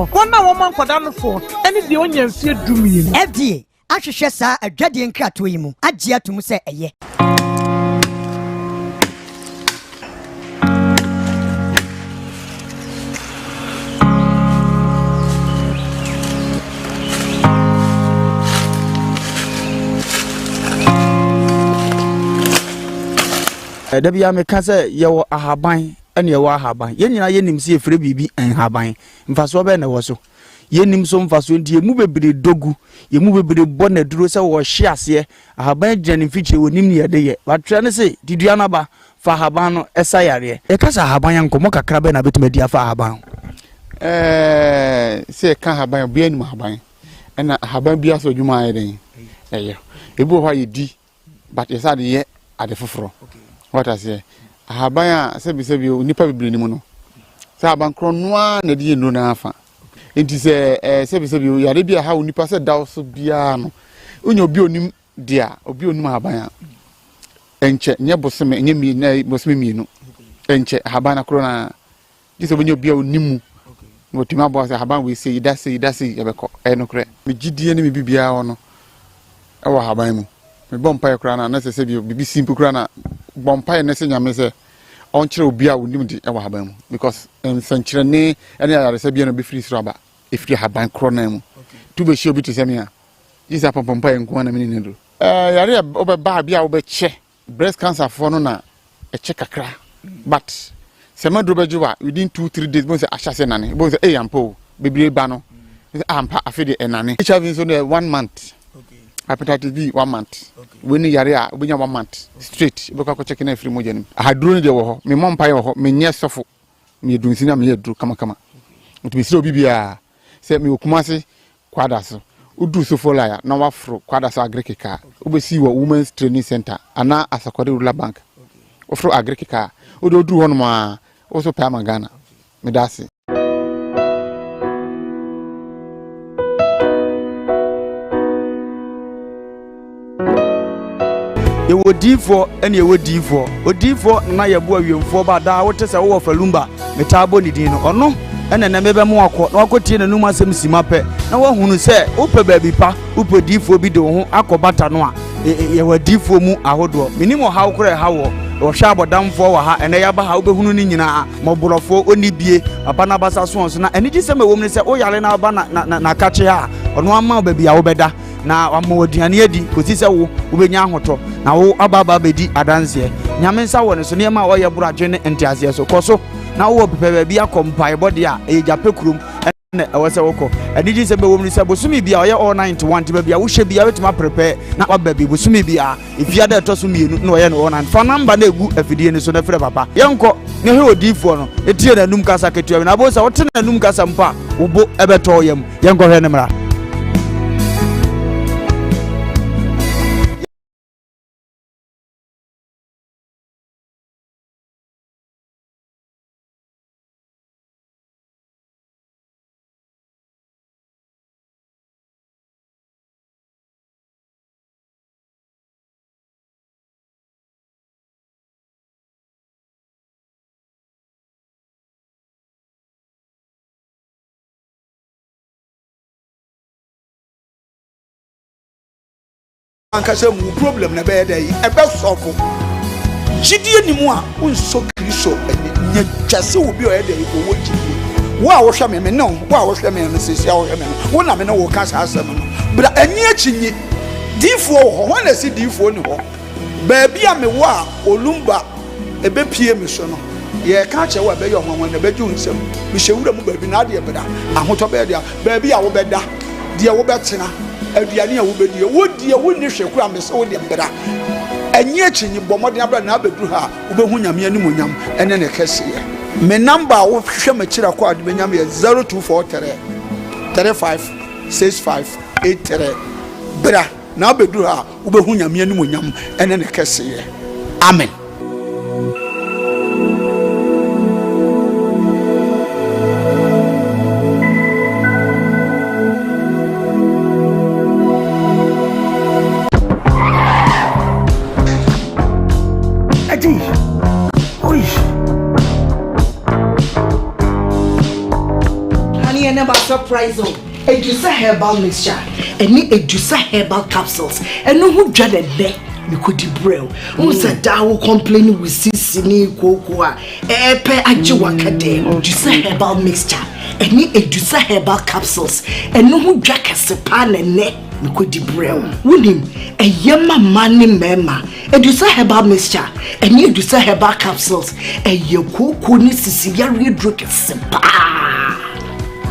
no wona wo man kwada no fo ene de onya mfie dumie FDA ahwehwe saa adwade nkrato yi mu agye atum sɛ ɛyɛ Dabia me ka say ye wo ahaban ene ye wo ahaban ye nyina ye nim se efre bibi enhaban mfaso be na wo so ye nim so mfaso ndie mu bebre dogu ye mu bebre bo na duro se wo hye ase ahaban gyane mfiche wonim ne ye de ye batwe ne se didua na ba fa ahaban no esa yare e ka sa ahaban yankomo kakra be na betuma dia fa ahaban se ka ahaban bia nim ahaban ena ahaban bia so dwuma aye den eyo ebu ho ye di but yesa de ye ade foforo what I say ahabaya sebi nipa bibiri ni mu no sa abankro noa na de yenu na afa enti se sebi yare bia ha nipa se daw so bia no onye obi onim dia obi onim ahabaya enche nye boseme nye mi na boseme mi no enche ahabana kro na dise onye obi onimu no tima bo se ahaban we say idase yebeko no kre me gidie ni me bibia ho no e wo ahaban mu me bompa kra na se sebi bibi simple kra na bompa ne se nyame se on kire obi a wonim di e wa haban mu because sankyire ne ene ya se bia no be free sraba e free haban kro na mu tu be shi obi to se me a isa pompa enko na me ne do yare obe ba bia obe che breast cancer for no na e che kakra but se ma do bejuwa within 2-3 days bo se ahya se nane bo se e yampo bebre ba no ampa afede enane HIV so no 1 month hepatitis B 1 month. When you are 1 month straight, because I check in every morning. I had drawn the war, my mom pie or me near suffer. Me doing cinema, me do come. To be so bibia, said me Kumasi, Quadaso. Udu so for liar, now afro, Quadaso Agrica. Ube see what women's training center, and now as a Quadrilla bank. Ofro Agrica, Udo do one more, also Pamagana. Medasi. ye wo D4 ene ye wo D4 o D4 na ye bo awiemfo ba da wo tese wo falumba metabo ni din no ono ene na mebe mo akọ na akotie na num asem sima pe na wo hunu se wo pe ba bi pa wo pe D4 bi de wo ho akobata no a ye wo D4 mu ahodo minimo ha wo kure ha wo hwa abodamfo wa ha ene ya ba ha wo behunu ni nyina moborofo oni bie papa na basa so na ene gi se me wo mu se wo yale na ba na kache ha ono ama ba bi a wo beda na amoduane adi kosi se wo benya ahoto na wo ababa bedi adanse nyame nsa wo ne so ne ma wo ye buradwe ne entiase so koso na wo pepe bia kompai body a e jape kurum ne e wo se woko ani ji se be wo mu se bosumi bia wo ye all 91 ti bia wo hye bia wetima prepare na waba bi bosumi bia ifia da to so mienu na wo ye no 9 fa number na egu afidie ne so na fere papa yenko ne he odifo no etie na num kasa ketua na bo se wo te na num kasa mpa wo bo ebeto yam yenko hwe ne mra ankasa mu problem na be dey e be solve gidie ni mu a unso kristo nya twase obi o e dey ko wo gidie wo a wo hwe me no wo a wo hwe me no sisi a wo hwe me no wo na me no wo ka sa asem no bra ani achinyi difo ho na si difo ni ho ba bia me wo a olumba e be pie me so no ye ka che wo be yo hwanwan na be ju nsem me hyewura mu ba bi na de beda ahoto be de ba bia wo beda de wo betena aduane a wo bedie wo die wo ni hweku a me se wo de mbra anyi achinyi bomode abra na abeduru ha wo behu nyame ani monyam ene ne kese ye me number wo hwe ma kira kwa de benyam ye 0243 356583 bra na abeduru ha wo behu nyame ani monyam ene ne kese ye amen. never surprise you. Edusa herbal mixture. Any Edusa herbal capsules. And no who dread a day. You could debrail. Who said that will complain with Sissini Koowaa? Epe Ajiwakade. Edusa herbal mixture. Any Edusa herbal capsules. And no who drag a sepan and neck. You could debrail. William, a yama money mema. Edusa herbal mixture. Any Edusa herbal capsules. A yoko ni sisiyari drink a sepa.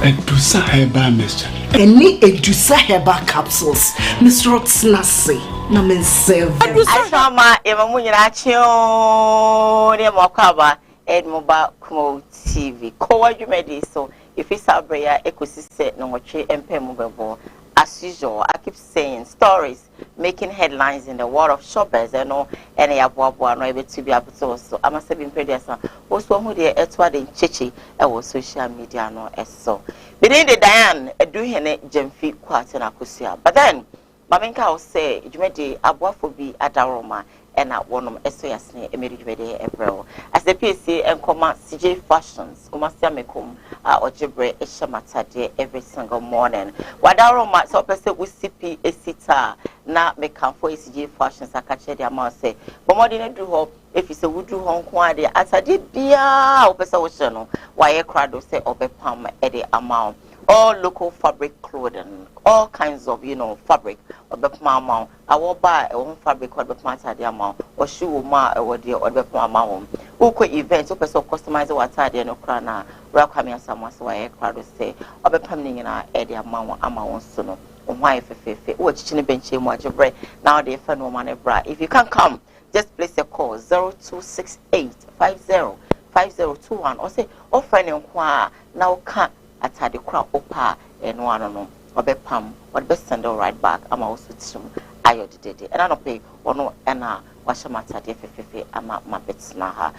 Edusa herbal mixture. Any Edusa herbal capsules. Miss Rox Nasi. No men serve. I saw my Evamunachio near Mokaba, Edmoba Kumawood TV. Koowaa Show. So if it's a prayer, ecosystem no watch and pemobable. As usual, I keep saying stories making headlines in the world of shoppers and all any abuabua no able to be able to so I must have been pretty as also who they etwa in chichi and social media no so. Within the Diane do hene Jemfi quite an akusia. But then Maminka will say Jumedi abuafobi adaroma and at one of SOSNE Emerity April. As the PC and command CJ Fashions, Kumasia Mekum or Jibre Eshamatade every single morning. Wadaroma so person with CP Esita na mekam for CJ Fashions akache dia ma say. But more than do hope if you say we do hon kwa de atade bia o person wo no why crowd say obepam e the amount. All local fabric clothing, all kinds of fabric. Or the mama, I will buy a home fabric or the plant at the amount, or shoe ma or dear or the mama. Who could events, or person customize what I did no crana, rock me as someone so I crowd to say, or the permanent in our area amount sono, or why if watch chin bench watch your bread. Now they find no money bra. If you can't come, just place a call 0268505021 or say, oh, friend inquire now can't. At the crowd opa and one no or be pam or best send all right back. I'm also trim ayo did and I don't pay or no and wash my tadi fefe ama my bets na ha.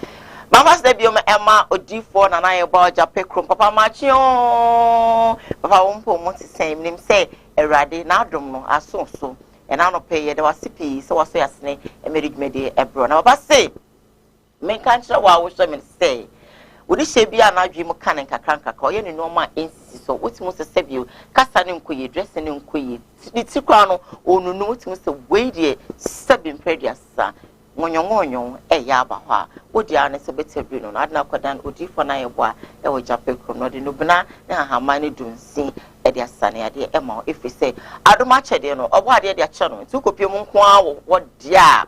Mama's debut Emma or D4 and I about Japecrum Papa Machio Papa won't put monty same name say a radi now don't know as so and I don't pay there was CP so was a snake and made me a bro. Now but say make can't show what I wish them say. Would it be an dream canning kakranka or any normal instance? So, what's most of you? Cassanin quay, dressing in quay, Tikrano, or no note, Mr. Wade, Sabin Predias, Monyon, a yabaha, would the honest a better Bruno, I'd not quite done, would you for Nayabwa, I would jump a crom, not in Nubana, now how many do see at their sunny idea, Emma, if we say, I don't match a dear, or what dear channel, took up your monqua, what dear.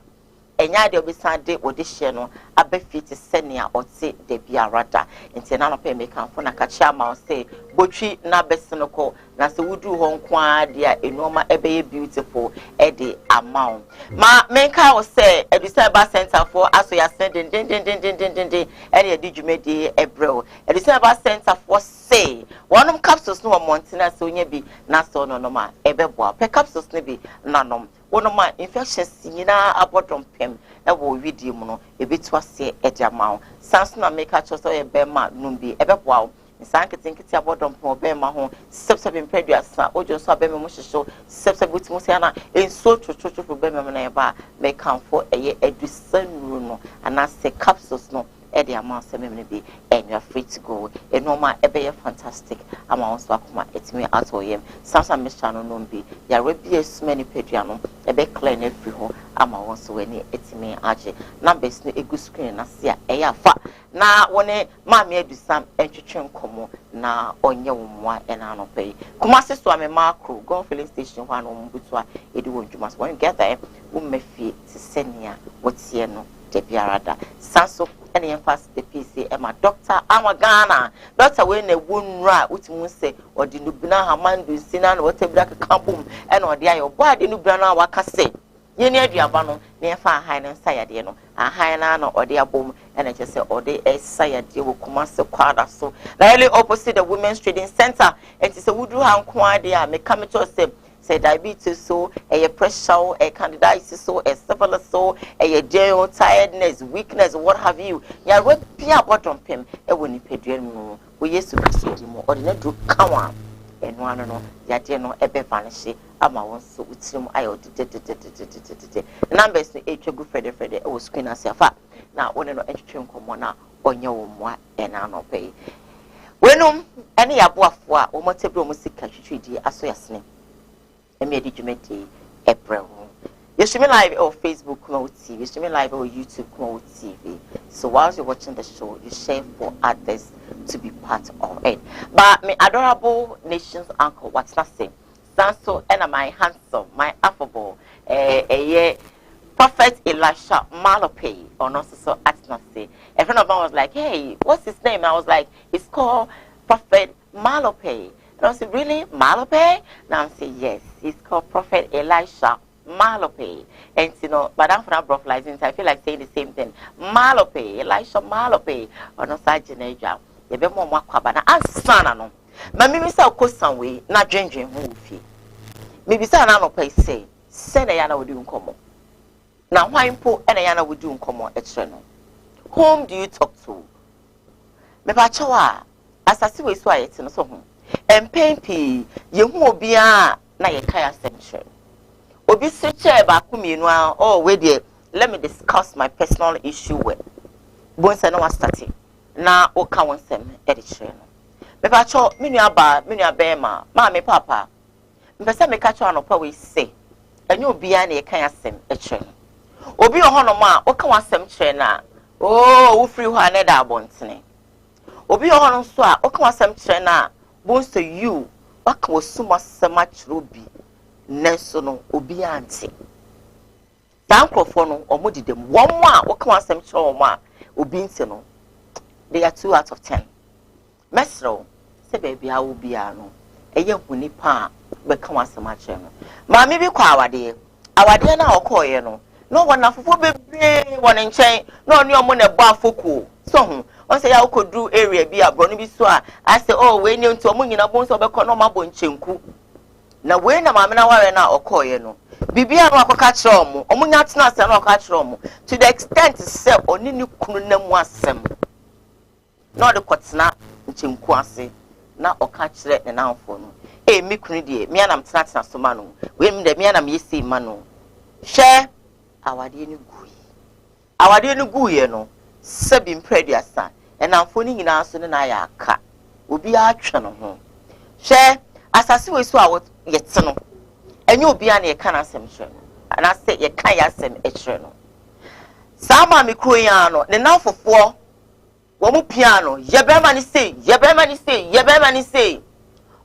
Enya de obisande audition abefit senior or say de bia rada nti na no pe make am na ka chia ma say botwi na besenoko na se wudu ho nkwa dia enoma ebe beautiful e de amount ma menka o say Edusa Herbal Center for aso ya sending din e de djumedi ebrel Edusa Herbal Center for say one capsules no montina so nya bi na so no ma ebe boa pe capsules ne bi nanom one of my infections nyina abodom pem e wo video mu no e betu ase ejamao sansuna make a choose e be ma numbi e be boa nsanketenkete abodom pem be ma ho sepsep impeduasa ojo so be me mo hyeso sepsep butimu se na enso chochocho be me na e ba make am for eye Edusa nuru no ana se capsules no the amount of be and you are free to go. A normal ebe fantastic amount so akuma etimi ato yem. Samsung Miss Channel no be ya rebi many pedriano ebe clear na free ho amount so any etimi aje. Numbers no egu screen na sia eya fa. Na wone mama Edusa entwetwe nkomo na onye womwa ena no pay. Kumase so ame macro go filling station ho no mbutua edi wonjuma so when you get there wo mefie ti senia wotie no de biarada. Sanso and fast the PC and my doctor Amagana. Doctor when a wound right which will say or the Nubina Hamandu Sinan or Tebrak Kampum and or the Ayo body Nubana Wakase. You near Diabano near far high and Sayadiano, a high nano or the abom and I just say or the Sayadi will come so quadra so. Really opposite the Women's Trading Center and it's a woodru hand quadia may come to us. Say diabetes so, a pressure, a candidiasis so, a syphilis so, a general tiredness, weakness, what have you. Ya repia bottom pim, a winnie pedrian, we used to proceed more ordinary to come on. And one no, ya dear no, a bevanishi, ama once so with some I numbers to H. Good Freddy, I was screen as a fat. Now, when no entertain come on, or your one and I no pay. Wenum any abuafo o motebro musika twitwidi aso yasne. Emi edi dwumedi April. You stream live on Facebook Kumawood TV. You stream live on YouTube Kumawood TV. So whilst you're watching the show, you share for others to be part of it. But my adorable nation's uncle, what's that saying? Sanso and my handsome, my affable, Prophet Elisha Malope, or not so say. A friend of mine was like, hey, what's his name? I was like, it's called Prophet Malope. And I said, really? Malope? Now I said, yes, it's called Prophet Elisha Malope. And you know, but I'm from Brooklyn, I feel like saying the same thing. Malope, Elisha Malope, or no such a you be more kwabana ansana no. Ma me say okosan we na dwendwen ho ofi. Me bi say na no pay say na ya na wodi nkomo. Na hwan po na ya na wodi nkomo e kire no. Whom do you talk to? Me ba chawa asase we so ayete no so ho. Empempi ye hu obi a na ye kai asem. Obi se chair ba ku mienu a oh we dey let me discuss my personal issue with. Bonsa na wa start na oka wonsem e de kire no. Me ba cho me nua bema ma me papa. Me pese me ka cho anopa we say. Enye obi a na ye kan asem e kire no. Obi ohono ma oka wasem kire na. Oh, wo free ho ane da abontene. Obi ohono so a oka wasem kire na. Bonso you waka wosuma sema kire obi. Nenso no obi anti. Dan krofo no omodidem. Wo mo a oka wasem kire wo ma obi nti no. They are 2 out of 10. Mesro, say baby, I will be ano. A young winnie pa, but come on so much. Mammy be quawade. Our dear now call you no. No one of for baby, one in chain, no new money bar for cool. So, I say I could do area be a brony be so. I say, oh, when you to a moon in a bones of a conoma bone chinku. Now, when a mamma now or call you no. Bibi a no catch room, or not not no catch room, to the extent to sell or new kunum wasem. No the kwatsna nchimkwase na okachire ne nanfo no e mi kunu die mi anam tena so ma no we mi de mi anam yesi ma no hwe awade ni guye no sabi mprediasa e nanfo ni nyina so ne na ya aka obi atwe no ho hwe asase we so a yete no enye obi a na ye kana asem hwe na se ye kan ya asem e hwe no sama mi kuro ya no ne nanfofo Womu piano, yebema ni say.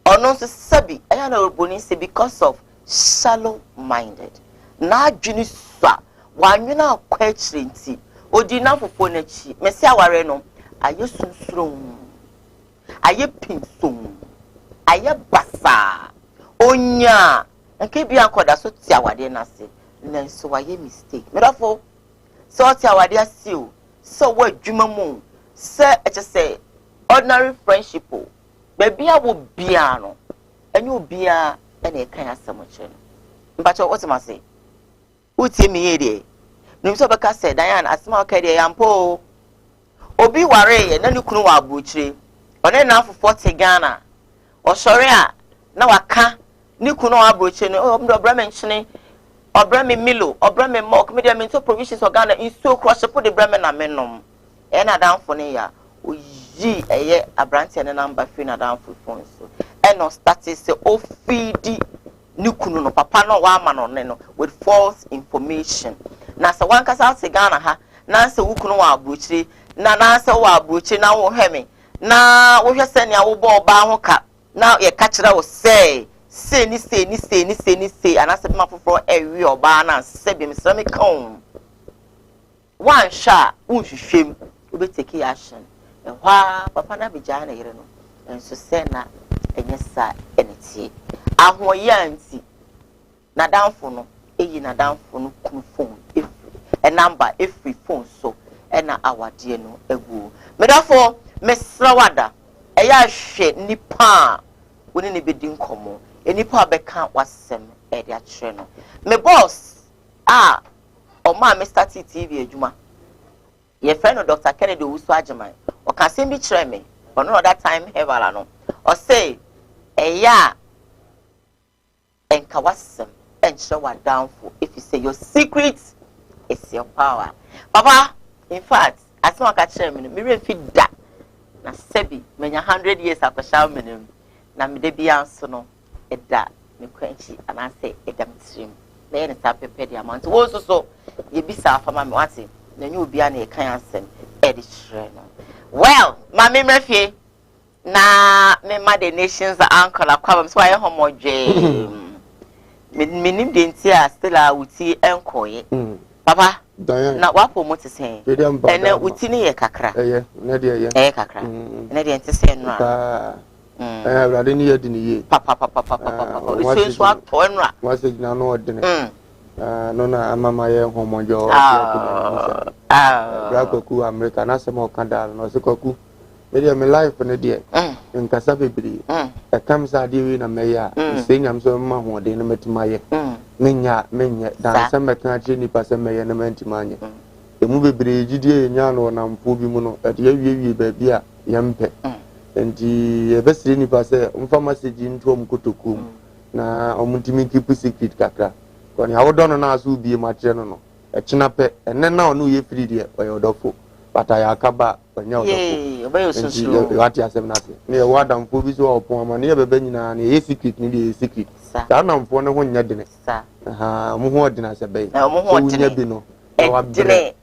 Or no sabi, ayana urboni say because of shallow minded. Na junisa, wanyuna kwechrinti, odina fufonechi, mesia wareno, aye sunstrum, aye pinsum, aye basa, onya, nke bi akoda so tia wade na se, nenso waye mistake. Merafo, so tia wade asiu, so wa dwuma mu. Say say ordinary friendship baby I will be ano and you be a any kind of solution. But what am I say? Uti me here. Nimso beka say Diane asma okede yampo. Obi ware na ni kunu wa abuchire. One na for 40 Ghana. O sori a na waka ni kunu wa abuchire no o obra menchine obra me milo obra me mok me dem into provisions of Ghana in so crush put the bremen na menom. Ena down for ya oyi eye abranti ne number free na down for phone so eno started say o feed ni kunu no papa no wa ama no ne no with false information na se wan kasa se Ghana ha na se wukunu wa abrochire na se wa abrochire na wo heme na wo hwe se ne wo bo ba ho ka na ye ka kire wo say ni ana se ma foforo ewi oba na se bi me me kan one shot unhwehwem we take action and wha papa na bija na yire no enso se na enyesa eneti ahoye anti na danfo no eyi na danfo no kum phone a number every phone so na awade no egu medafo mesrawada eya hwe nipa woni ne bedi nkomo enipa beka wasem e de akire no me boss o ma Mr. TV adwuma your friend Dr. Kennedy Usu Ajaman or can send me try me or no that time hevala no or say eya enkawasem and show her down for if you say your secret is your power papa in fact as no catch me me fit that na sebi menya 100 years akosha menem na me de bia nso no eda me kwanchi anase eda mtrim na ye ne sa pepe dia amount wo so ye bisa afama me wate na nyu obia na ye kan asem edi chere no well mama mrefie na me ma the nations uncle akwabam so aye homodwe minim de ntia still a wuti enkoye papa na wa promote sen ene wuti ni ye kakra na de ye kakra na de ntse no awurade ni yedi ni ye papa so ato enra message na no odene no na amama ye homodwo Koowaa America na se mo kanda no se Koowaa media me life ne de nkasa bebiri e kam sa de wi na meya se nyam so ma ho de na metima ye menya dan se meka chi nipa se meye na mentima anye emu bebiri gidie nya no na mpo bi mu no e de wie ba bia yempe enti e besiri nipa se mfa message nto om kotoku na omutimi keep secret kakra ko ni awodo no na aso bi ma kire no e china pe enne na onu ye free de oyodofo bata ya kaba onye odofo wati asem na se ne wada mpo bi so opon ama ne bebe nyina ne ye secret ne de secret ta na mpo ne ho nya de ne mo ho odina se be so nya bi no wa bre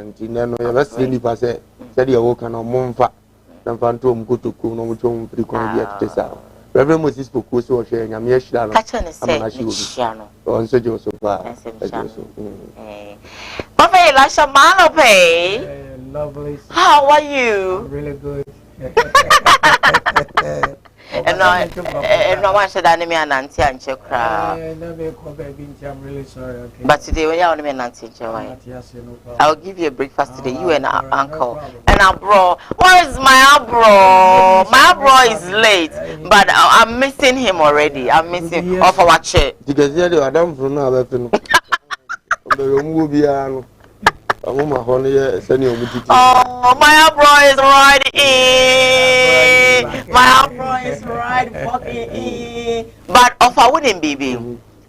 nti ne no ye besiri nipa se se de wo kana mo mfa na mfa nto om kotoku no mo twom free kon bi atesa Reverend Moses Poku so share nyame ya shira no amana shi obi on so jo so fa Papa Elisha Malope Lovely. How are you? I'm really good. And no one said anime and auntie and chekra. I'm really sorry. Okay. But today when you're on me and auntie, I'll give you a breakfast today. You and our uncle and our bro. Where is my bro? My bro is late, but I'm missing him already. I'm missing off our chair. Because you are done from now. Oh, my bro is right in. My bro is right fucking in. But of I wouldn't baby.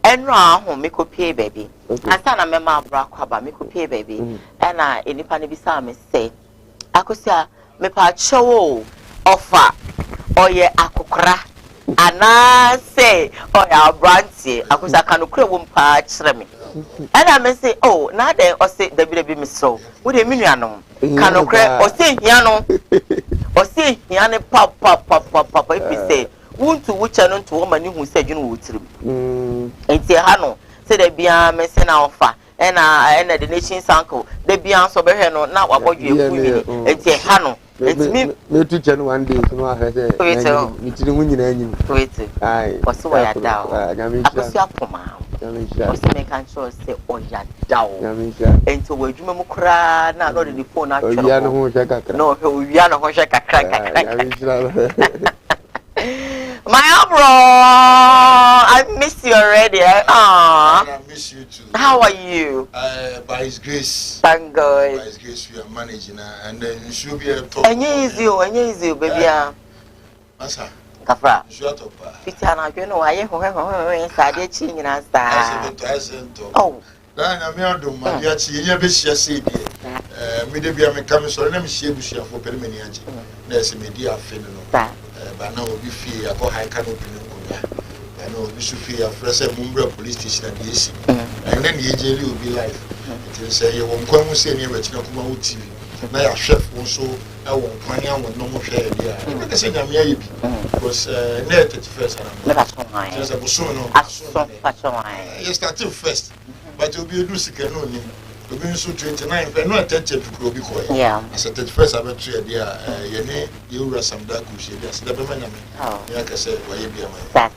And now home me could pay baby. I stand a member of Brackwaba, me could pay baby. And I in the panibisa me say, I could say me pa show offer or ye akukra. And I say, oh, ya brandy. I could say I can create one patch me. And I may say, oh, now they or say the baby me so. What do you mean, Yano? Can cry or say Yano? Or say Yana papa, if you say, wound to which I know to woman who said you would trip. And say, Hano, say they be a messing offer. And the nation's uncle, they be answer better now about you, and say, Hano. It's me to Jan one day, no, I said, it's the winning engine. Wait, I was so I down. I was your command. Was making sure say, oh, ya down. And so, would you cry now? Not in the phone, no, we are not shake a crack. My bro, I miss you already. I miss you too. How are you? By His grace. Thank God. By His grace, we are managing, and then you should be able to. And you, baby. Masa. Kafra. Shut up. Pitana, you know, I am started changing us. Oh. Then I'm here to my dear, you never see it. Me, be a coming, so let me see you for permanent. There's a media feeling. But now we fear a high canopy. I know we should fear a fresh Mumbra police station at the AC. And then the AJ will be live. It will say, you won't come say near Kumawood TV. Now, a chef also, I won't plan out with no more share. I say, I'm here because near 31st. There's a Bosono. You started first, but you'll be a Lucy Canoni. We've been so 29, but no attention to Krobiko. Yeah. I said that first I went to a you were some dark kushi. That's the woman. Oh, like I said, why you be a man? That's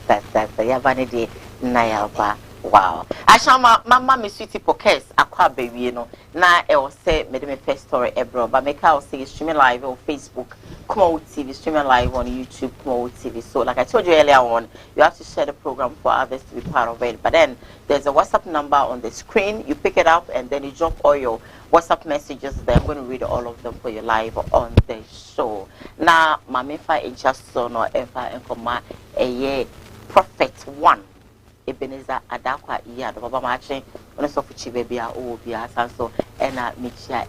the Yavanity Nayaba. Wow. I shall my mammy sweetie pokes, a crab baby, you know. Now I will say, made me first story, Ebro, but make I'll say streaming live on Facebook, Kumawood TV, streaming live on YouTube, Kumawood TV. So, like I told you earlier on, you have to share the program for others to be part of it. But then there's a WhatsApp number on the screen. You pick it up and then you drop all your WhatsApp messages there. I'm going to read all of them for you live on the show. Now, Mamifa in just so no ever and for my a prophet one. Ebenezer Adakwa iya do baba machi ono so fuchi baby a o bia sanso ena michia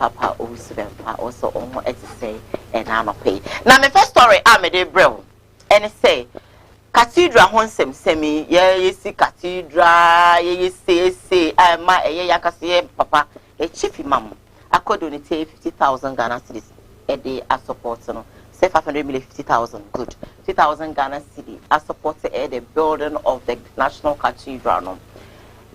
Papa Osubempa also on what to say and I no pay. Now my first story I'm a day bro and say Cathedral Honsem semi ye see cathedral ye say I my yakasi papa a chiefy mum. I could donate 50,000 Ghana cedis a day as support no say 500 million 50,000 good 50,000 Ghana cedi as support the building of the National Cathedral no.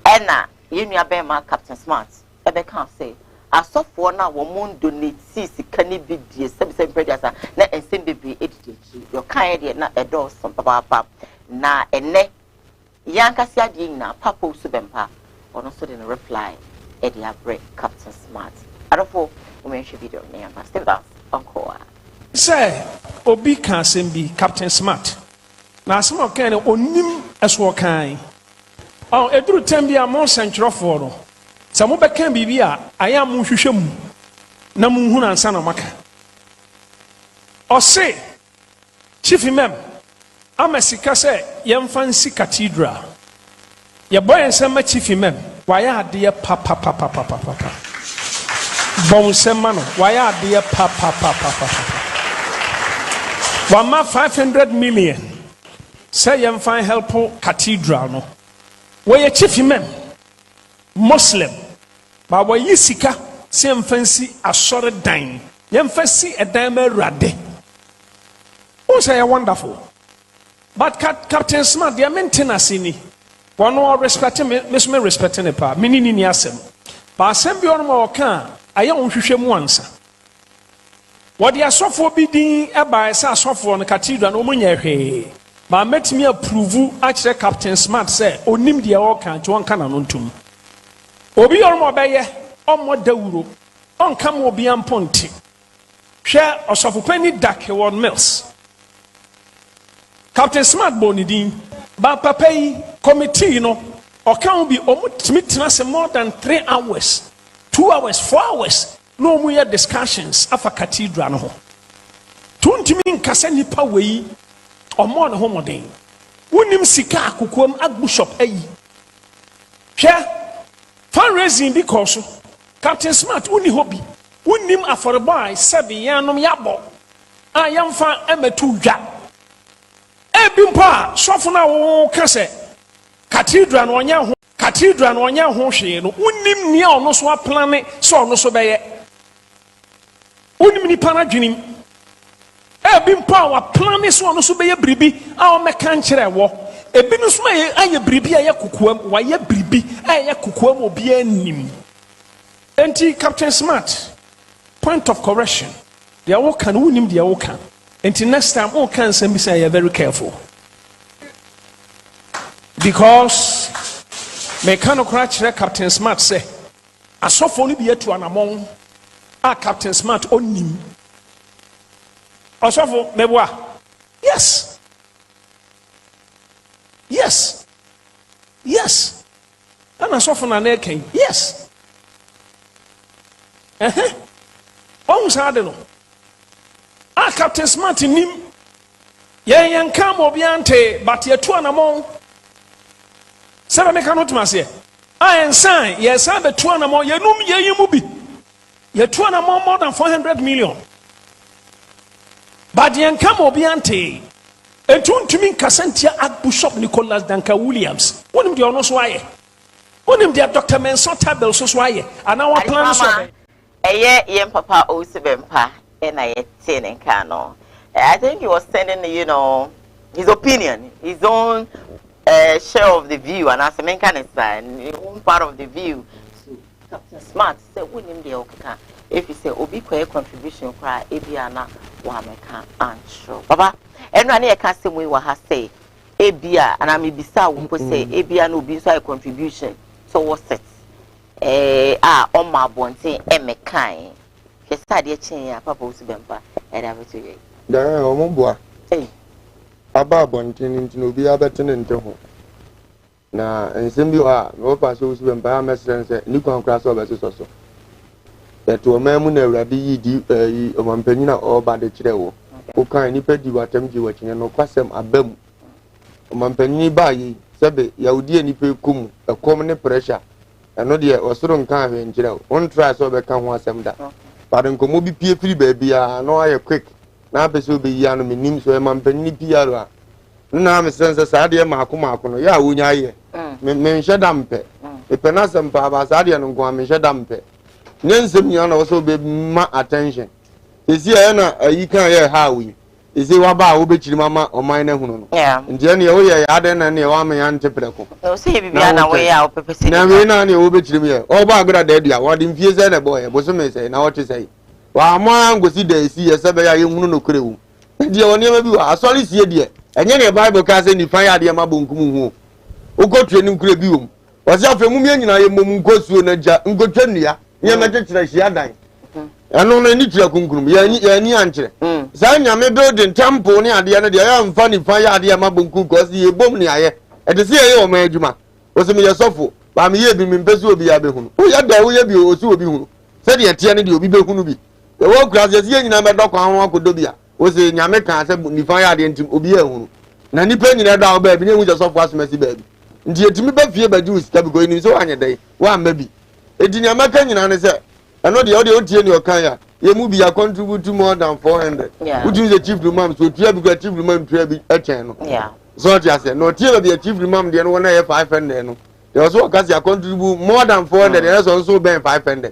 And now you know about Captain Smart ebe can say asofo na wo mon donate sika ni bi die sebisem prejudice na ensem bebre edidi your kind de na edo some papa na ene yankasi ade na Papa Osubempa ono so dey reply e dey break Captain Smart adofo o me hwe video na yamba step down uncle say obi kan sem bi Captain Smart na asem o kan onim eso kan oh eduru tambia mo centrofo no Samu bekan bibi a aya mu hwehwɛ mu na mu hu nansa na maka ɔse chief imam amasika sɛ yɛmfa nsi cathedral yɛbɔ yɛnsɛm ma chief imam wayɛ adeɛ papa bɔn nsɛm ma no wayɛ adeɛ papa wama 500 million sɛ yɛmfa help cathedral no wɔyɛ chief imam Muslim but when you sika same fancy asore dan yem fancy a diamond rade who say wonderful but Captain Smart their maintenance ni one more respecting me respecting pa mini ni asem but asem bi on ma oka aye onhwehwem wansa what the asofo bi din e ba say asofo no cathedral no munya hwe but met me approve actually Captain Smart say onim de oka nti won kana no ntum obi ormo beye omo dawuro onka mo obi amponti hwe osofopani Dakewon Mills Captain Smart bonidin ba papa yi committee no okan bi omutimitina se more than 3 hours 2 hours 4 hours no mu ye discussions afa cathedral no ho tuntimi nkasa nipa wei omo no ho moden wonim sika akokom agbishop ayi hwe fundraising because Captain Smart uni hobby unim aforeboy 7 yanom yabo ayamfa emetu dwa ebimpa sofo na wo kase cathedral no onya ho hwe no unim nia ono so aplane so ono so beye unim ni pana dwenim ebimpa wa plane so ono so beye bribi a o meka nkere wo ebi no so aye bribi aye kokoam wa ye bribi aye kokoam obi anim enti Captain Smart point of correction they all can unim they all can enti next time all can say say you very careful because me can crash Captain Smart say asofo no bi atu anamon a Captain Smart onim asofo meboa yes and asofo na neken yes on sade no a Captain Smart nim yen kam obi ante but yetu anamon sebe me kan otuma se a ensan yes abe tu anamon yenum yeyimu bi yetu anamon more than 400 million but yen kam obi ante entuntumi kasantia Archbishop Nicholas Duncan Williams wonim de ono so aye wonim de Dr. Menson Tabel so aye ana wa plan so eye yem Papa Osubempa and I ten kano I think he was sending his opinion, his own share of the view, and as a man can say his own part of the view to Captain Smart say wonim de okaka if you say obi kwa contribution kwa ebiana wa meka ansho baba enu ani e ka se mu wa ha say ebia and am bisa wo say ebia na obi so a contribution so what's it on my bonte emekan ke sade chen ya Papa Osubempa e da beto ye da o mo boa aba bonte nti no obi abetene nte ho na ensem bi ha no pa so Osubempa amesren se ni kwankra so be so eto mamu na awrade yi di omampanyina oba de kire wo o kan ni pedi watam ji wachine no kwasem abam omampanyini ba yi sebe yaudi ni pe kum ekom ne pressure ɛno deɛ ɔsoro nka ahwɛ nkyerɛ wo won try so bɛka ho asɛm da but nkomo bi pie firi baabi a no ayɛ quick na apɛ sɛ obeyi ano menim so ɛma mpanini pia ro a na me sense saa deɛ maako no ya wonya ayɛ me nhwɛ da mpɛ epɛ na asɛm pa ba saa deɛ no nko a me nhwɛ da mpɛ ne nsɛm nyina na wɔsɛ obe ma attention esi ɛyɛ na ayi kan yɛ ha wi esi waba a wobɛkyiri mama ɔman na hunu no nti ɛne wo yɛ ade na ne wa me ya nte prɛko o se bibia na wo yɛ a opepese na we na ne wobɛkyiri me yɛ ɔba agra da dua wɔde mfie sɛ na bɔ yɛ bo so me sɛ na wɔte sɛ wa ma ngosi da esi yɛ sɛ bɛ ya yɛ hunu no kure wu nti wɔ nneɛma bi wɔ asɔre sie deɛ ɛnyɛ ne bible ka sɛ nifa yɛ ade ma bonkum hu ukotwe nim kure bi wom wɔsɛ afɛ mu me nyina yɛ mom nkosuo na gya nkotwa nnua nyɛma kyekyerɛ hia dan ɛno no ni tira kunkurum yɛ ni ankyerɛ saa nyame building temple ne ade no deɛ yɛ mfa nifa yɛ ade ma bonkum kɔ sɛ yɛ bom ne ayɛ ɛte sɛ yɛ wɔ ma adwuma wɔsɛ me yɛ sɔfo ba me yɛ bi me mpɛ sɛ obi ya bɛhunu woyɛ da woyɛ bi o sɛ obi hunu sɛ deɛ teɛ ne deɛ obi bɛhunu bi ɛwɔ kura sɛ yɛ nyina bɛdɔ kwan ho akɔdɔ bi a wɔsɛ nyame ka sɛ nifa yɛ ade ntim obi yɛ hunu na nipa nyina da wo ba bi ne hu sɛ sɔfo asomasi ba bi nti etimi ba fie ba ju sika bi ko ni so anya dai wa ma bi edi nyama ka nyina ne sɛ ɛno deɛ ɔde otie ne ɔkan ya ye mu bi ya contribute more than 400 wotu the chief imam so tua bi ko chief imam tua bi ɛkyɛn no so ɔte ase no tie ba bi chief imam deɛ no wɔn na yɛ 500 no deɛ ɔso ɔka ya contribute more than 400 deɛ so nso bɛn 500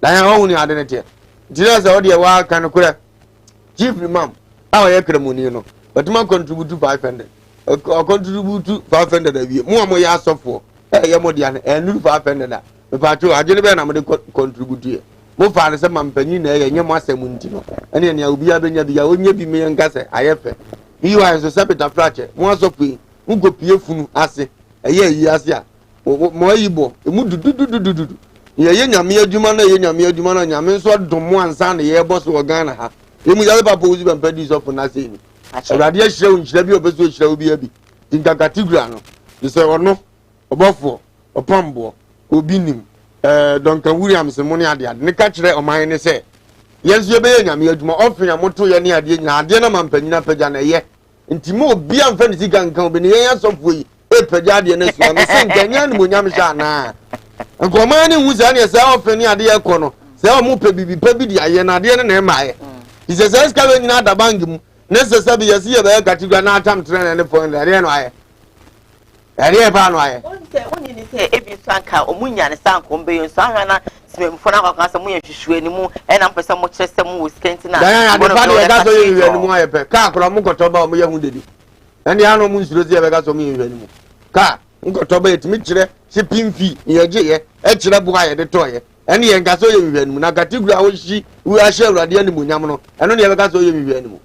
dan ya ɔhu ni ade ne tie nti na sɛ ɔde wa kan kora chief imam a ɔyɛ kremoni no batuma contribute 500 contribute 500 awie mu a mo ya asɔfo ɛyɛ mo dia no ɛnu 500 da me pato agye ne bɛ na mo de contribute ye mo fa ne sɛ mampanyi na ɛyɛ nyɛ mo asɛm nti no ɛne ne obi abenya bi ya onye bi me nka sɛ ayɛ fɛ yi wa nso sɛ Peter Frache mo asɔfo yi mo kopie funu ase ɛyɛ yi ase a mo ayi bɔ emu dudududududu yɛ nyame adwuma na yɛ nyame adwuma na nyame nso dom mo ansa na yɛ bɔ so wɔ Ghana ha emu yale papa ozi ban padi sɔfo na se ni awurade ahyira wo nhyira bi obeso ahyira wo bi abi tinka category no sɛ ɔno ɔbɔfo ɔpambo obi nim Duncan Williams mo ne ade ne ka kyerɛ ɔman ne sɛ yɛnso yɛbɛyɛ nyame adwuma ɔfe na moto yɛ ne ade nyina ade na mampanyina pagya na yɛ nti mo obi amfa ne sika nka obi ne yɛn asɔfo yi pagya ade na suwa me sɛ nkanya ne mo nyam hyɛ ana nkɔman ne hu sɛ ne sɛ ɔfe ne ade ɛkɔ no sɛ ɔmo pɛ bibi pɛ bi de ayɛ na ade ne ma ayɛ sɛ sɛ ska bɛ nyina da bank mu ne sɛ sɛ bi yɛsi yɛbɛyɛ category na atam trend ne point ade no ayɛ ade ba no ayɛ oni ni sɛ ebi so anka omunya ne sanko mbeyo so ahwa na simemfo na akwa sɛ mo yɛ hwehwe ani mu ɛna mpɛ sɛ mo kyerɛ sɛ mo wɔ skenti na dan ade fa de ɛda so yɛ hwehwe ani mu ayɛ pɛ ka akora mo kɔtɔ ba mo yɛ hu dedi ɛne ano mo nsuro sɛ yɛbɛka so mo yɛ hwehwe ani mu ka nkɔtɔ ba yɛtumi kyerɛ sɛ pimfi yɛgye yɛ ɛkyerɛ bo ayɛ de tɔyɛ ɛne yɛ nka so yɛ hwehwe ani mu na category a wo hyi wo ahyɛ awurade ani mu nyam no ɛno ne yɛbɛka so yɛ hwehwe ani mu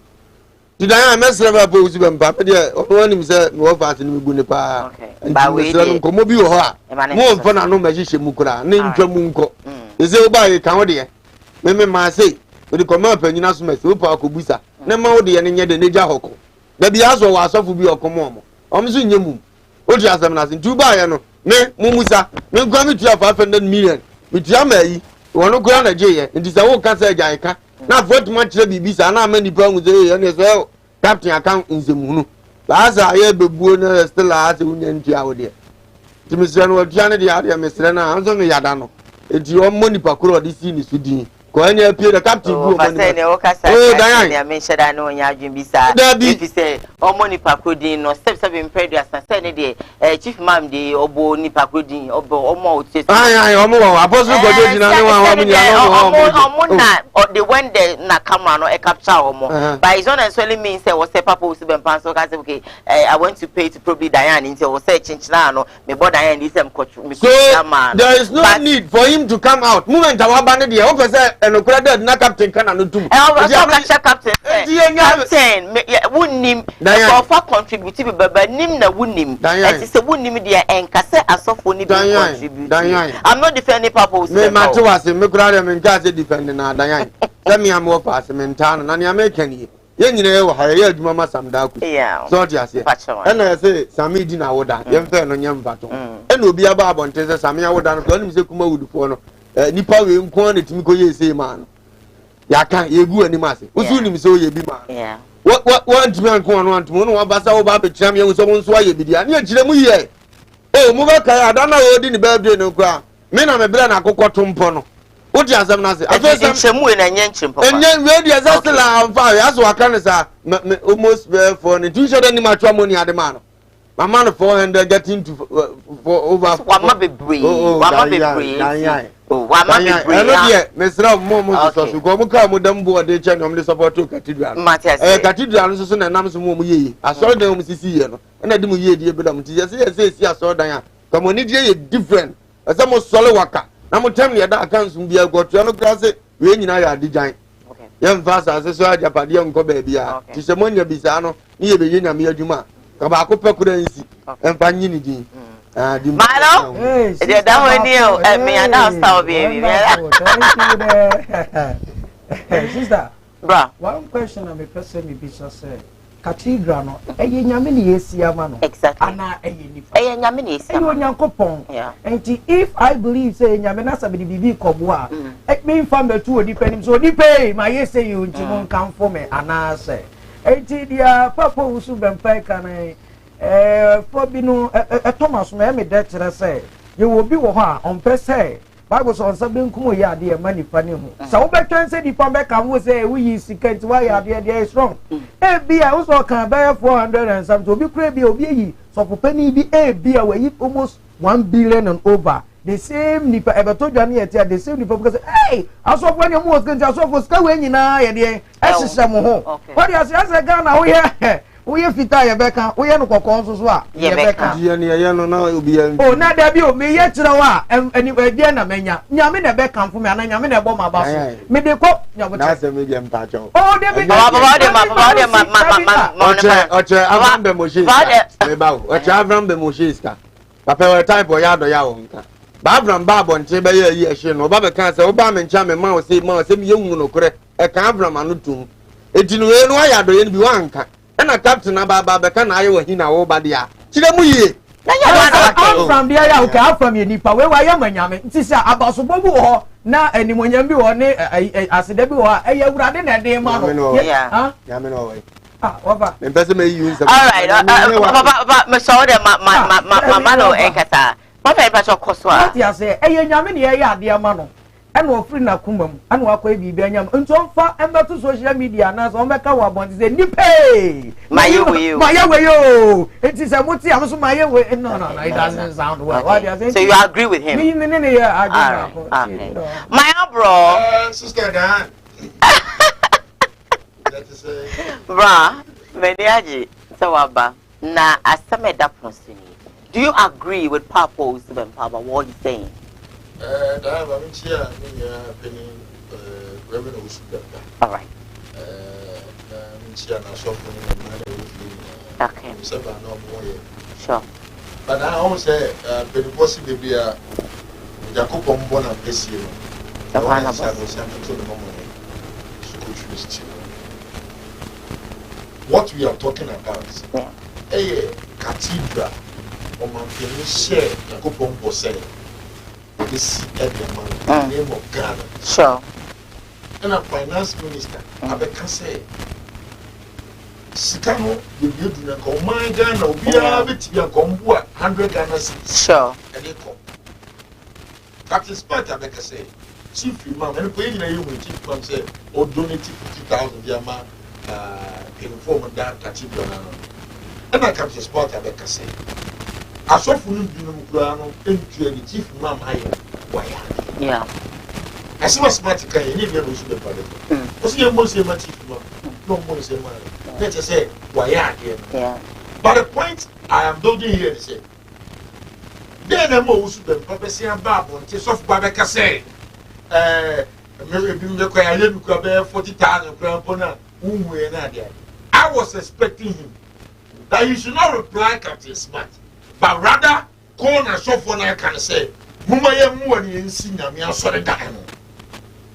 tidaya mesra ba po usi ba mpa de ono nim se no fa ase ni bu ne pa ba we de ko mo bi wo ho a mo mfa na no ma hihye mu kura ne ntwa mu nko eze wo ba ye kan wo de me ma sei we de ko ma panyina so ma se wo pa ko busa ne ma wo de ye ne nye de ne gya hoko da bi aso wa asofo bi okomo mo so nye mu o ti asem na se ntu ba ye no me mu musa me kwa mi tua 500 million mi tua ma yi wono kura na je ye nti se wo ka se gya eka na fotu ma kyerɛ bibi sa na amani pa hu sɛ yɛ ne sɛ captain account nzemhunu ba sa yɛ bebuo na still a sɛ unya ntua wo de timisɛ no watua ne de ade mesrɛ na anso me yada no enti o mo nipa koro de si ni sudin ko anya apie de captain bu o mo ni o kasa ya me hyɛda no nya adwen bi sa if sɛ o mo nipa koro din no step 7 predia sa sɛ ne de chief mam de obo nipa koro din obo o mo o tse ai o mo wa apostle gojo jina ne wa mo nya no o mo na the when the na camera no e capture o mo but it's not necessarily mean say was say papa o si ben pan so ka say okay I want to pay to probably Diane into o say chinchina no me bo Diane this am coach me so there is no need for him to come out moment awa ba ne de o pese enokura dead na captain kana no tum captain wunim for contribute be baba nim na wunim it is a wunim de enkase asofo ni be contribute I'm not defending papa me ma to was me kura de me nka say defend na Diane say me am wo pass me ntan na ne American ye nyina ye wo ha ye adwuma ma samda ku so ti ase na say sami di na woda ye mfa no nyam fato na obi aba abonte say sami awoda no ko nim say Kumawood fo no nipa we nko na timi ko ye say ma no ya kan ye gu ani ma se usu nim say o ye bi ma what ntimi anko no antimo no wabasa wo ba be kiram ye so mo nso aye bidia na ye kirem ye o mo ba kai adana wo di ni birthday no kwa me na me bla na akokɔ tompo no what you asem na say aso sem chemu na nye nchimpo enye we dey say la amfa we aso aka ne sa almost for the tuition any matrimony ade man no my man 400 getting to for over wama bebre wama bebre oh wama bebre eno dey mesra mo so so go mo ka mo dam bo de che no mo support to cathedral cathedral so na nam so mo yeye aso dan mo sisi ye no na di mo yeye die be dam ti say si aso dan a community ye different asa mo sole waka na mo tem ne da aka nsum bia goto no kra se we nyina ya adijan yem fasa se so ajapade nko ba bia ti se mo nya bisa no ni ye be ye nya me adwuma ka ba ko pekura nsi emfa nyi ni din di malo e da ho ni o me ada style baby sister bra one question na me person me be so say cathedral no eye nyame ne yesi ama no exactly ana eye nifa eye nyame ne yesi ama onyankopon and if I believe say nyame na sabe bibi kobo a me fam betu odi panim so odi pay my yesi you ntimo kan for me ana say enti dia papa usu bempai kan for bi no Thomas me de kire say ye wo bi wo ho a on pese Bible so on sabe nkumo ye ade e manifa ne ho sa wo betwen se di pam be kan wo say we yi sikant wa ye ade dey strong bi a wo so kan be 400 and something obi kura bi obi yi so popani bi bi a we almost 1 billion and over the same nipa ebeto dwane ye tia the same nipa because hey asofo ne mo sikant asofo ska we nyina ye de ehihye mo ho what you say Ghana wo ye fita ye beka wo ye no kokon so a ye beka ye ne ye no na obi ya oh na da bi o me ye kire wa eni e na menya nyame na beka mfo me ana nyame na ebo ma ba so me de ko nyabo na se me je mpa cho oh de bi baba de ma oche Abraham be Moshe me ba oche Abraham be Moshe ska papa we type o ya do ya wo nka ba Abraham ba bonche be ye yi ehye no ba be kan se wo ba me ncha me ma o se me ye hu no kore e kan Abraham anu tum etinu we no ya do ye bi wa nka na captain ababa be kan aye wa hina wo ba dia kire mu yie na ya I'm from there ya okay I'm from nipa we wa ya manyame nti se abasobo bu ho na animonyam bi ho ne aseda bi ho eye wurade na de ma no ya me no we waba me pese me use all right baba me so de ma no enkata papa e pa so koso a what you say eye nyame ne ye ade ma no eno ofri na kumam eno akwa bibi anyam nti onfa embeto social media na so onbeka wa bonti say nipe maye we yo enti say muti am so maye we no it doesn't sound well what you say so you agree with him me yeah agree my bro sister Dan that is bra mediaji so waba na asameda prosini do you agree with Papa Usman Papa what he's saying da ba min chia min ya peni revenue usuda all right min chia na so for ni na le usuda okay so ba no mo ye sure but I almost say peni possible be a Jacob Mbona pesi no the one of what we are talking about cathedral or man share Jacob Mbo say this every man name of Ghana sure and a finance minister abeka say sikano you do na ko man Ghana obi a beti akombo 100 Ghana cedis sure and they come Captain Spart abeka say chief imam and ko yin na you chief imam say o donate 50,000 dia ma inform that cathedral and I Captain Spart abeka say asofo no bi no kura no entua ni chief imam aye waya yeah asima smart kan ye ni bi no so be pale o se ye mo se ma chief imam no mo se ma let us say waya yeah but the point I am building here is say then am o so be papa se aba bon ti sof ba be ka say me bi me ko ya le bi ko be 40,000 kura pona unwe na dia I was expecting him that he should not reply Captain Smart but rather call na so for na can say muma ye mu ani ensi nyame asore da no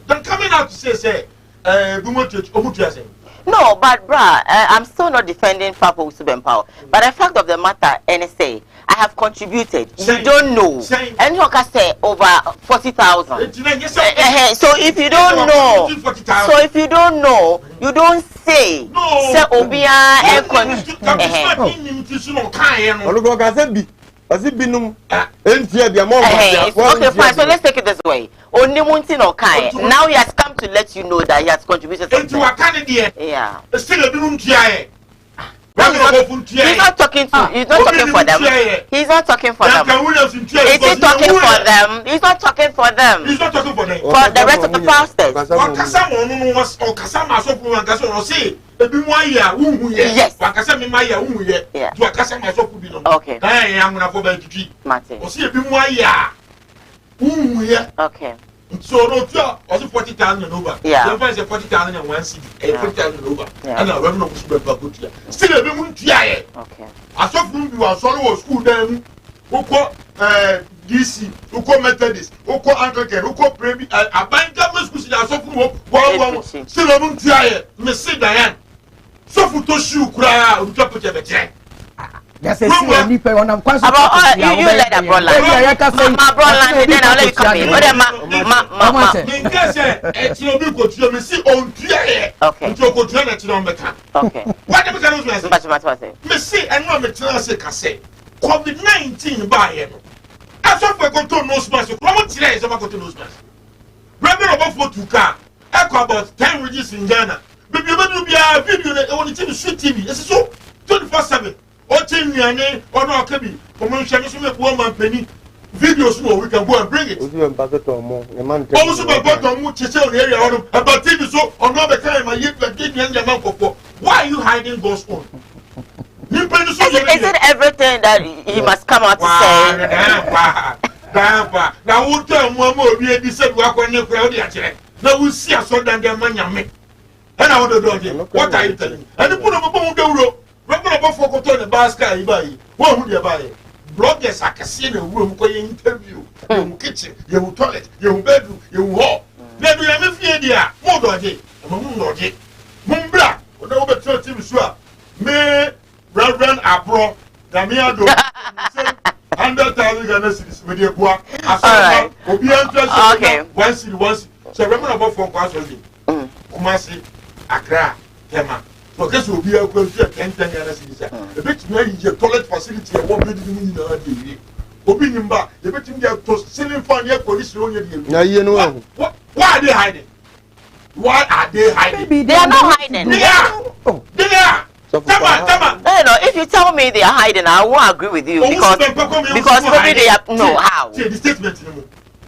then coming out to say omutu say no but bra I'm still not defending Papa Usman Power but the fact of the matter NSA I have contributed you don't know and you can say over 40,000 so if you don't know you don't say say obia Olugo ka se bi As it binum, okay, fine. So let's take it this way. Only Muntin or Kai. Now he has come to let you know that he has contributed into a Canadian. Yeah. Still a binum TIA. He's not talking to. He's not talking for them. He's not talking for them. Is he talking for them? He's not talking for them. He's not talking for them. For the rest of the pastors. Yes. Okay. Okay. So no, also 40,000 over. Yeah. The price is 40,000 and 1 city, 40,000 over. And now revenue was good. Still a bit more. Okay. I saw from you are solo school then. Who DC, who call Methodist, who call Anglican, who call Premi, a bank government school. I saw from still a moon tired. Miss Diane. So for to shoe cry, we can put a Yes, I see a nipper on a question. You let that brother. My brother, then I'll let you come in. Okay. COVID-19 by I saw for control no smash. What today is about to no smash. Remember about 4 to car. Echo about 10 regions in Ghana. But you will be a video on the TV shoot TV. It's so 24/7. Otinyane or no kabi promotion so make woman penny videos no we can go and bring it also be bottom mu chese on area on about TV so on no be kind my yet get the man for why are you hiding those on is it everything that he must come out to say now we tell mama obi e said we akwane kura odi akere now we see so dan dem manyame and I want to do what are you telling me and the put on the remember about for control the basket you buy what would you buy bloggers are casino room for interview your kitchen your toilet your bedroom your hall let me have a idea more dodgy mumbra or no better TV show me Reverend Abro Damiado 100,000 Ghana cedis with your boy I saw obi interest one city so remember about for Kwasi Kumasi Accra Tema. Because we'll be able to 10 years. A bit maybe toilet facility and 1 building in the day. Obinimba, the bit in their ceiling fan here, police on your now you know why are they hiding? Why are they hiding? They are not hiding. They are. Come on. No, if you tell me they are hiding, I won't agree with you because maybe they are no how. See the statement.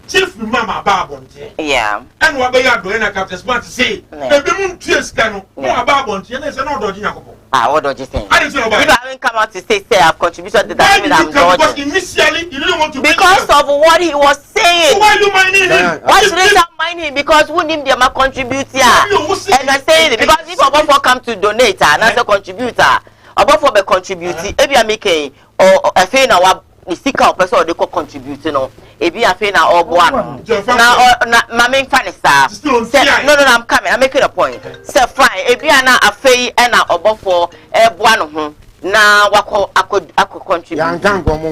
Chief Mama Babonte. Yeah. And what they are doing, I can't smart to say. The moon tears can Babonte, and there's another Dodging. What do you think? I didn't know about it. If I haven't come out to say I've contributed to that, because initially you didn't want to. Because of what he was saying. So why you minding him? Why should they not mind him? Because who named them a contributor? And I say it because if Obafo come to donate, and as a contributor, Obafo be contributing. If you are making or a fair now. The sticker person or they could contribute, you know. If you are saying now, now, my main fan is no, I'm coming. I'm making a point. Say fine. If you are not a fee and above for one, now I could contribute.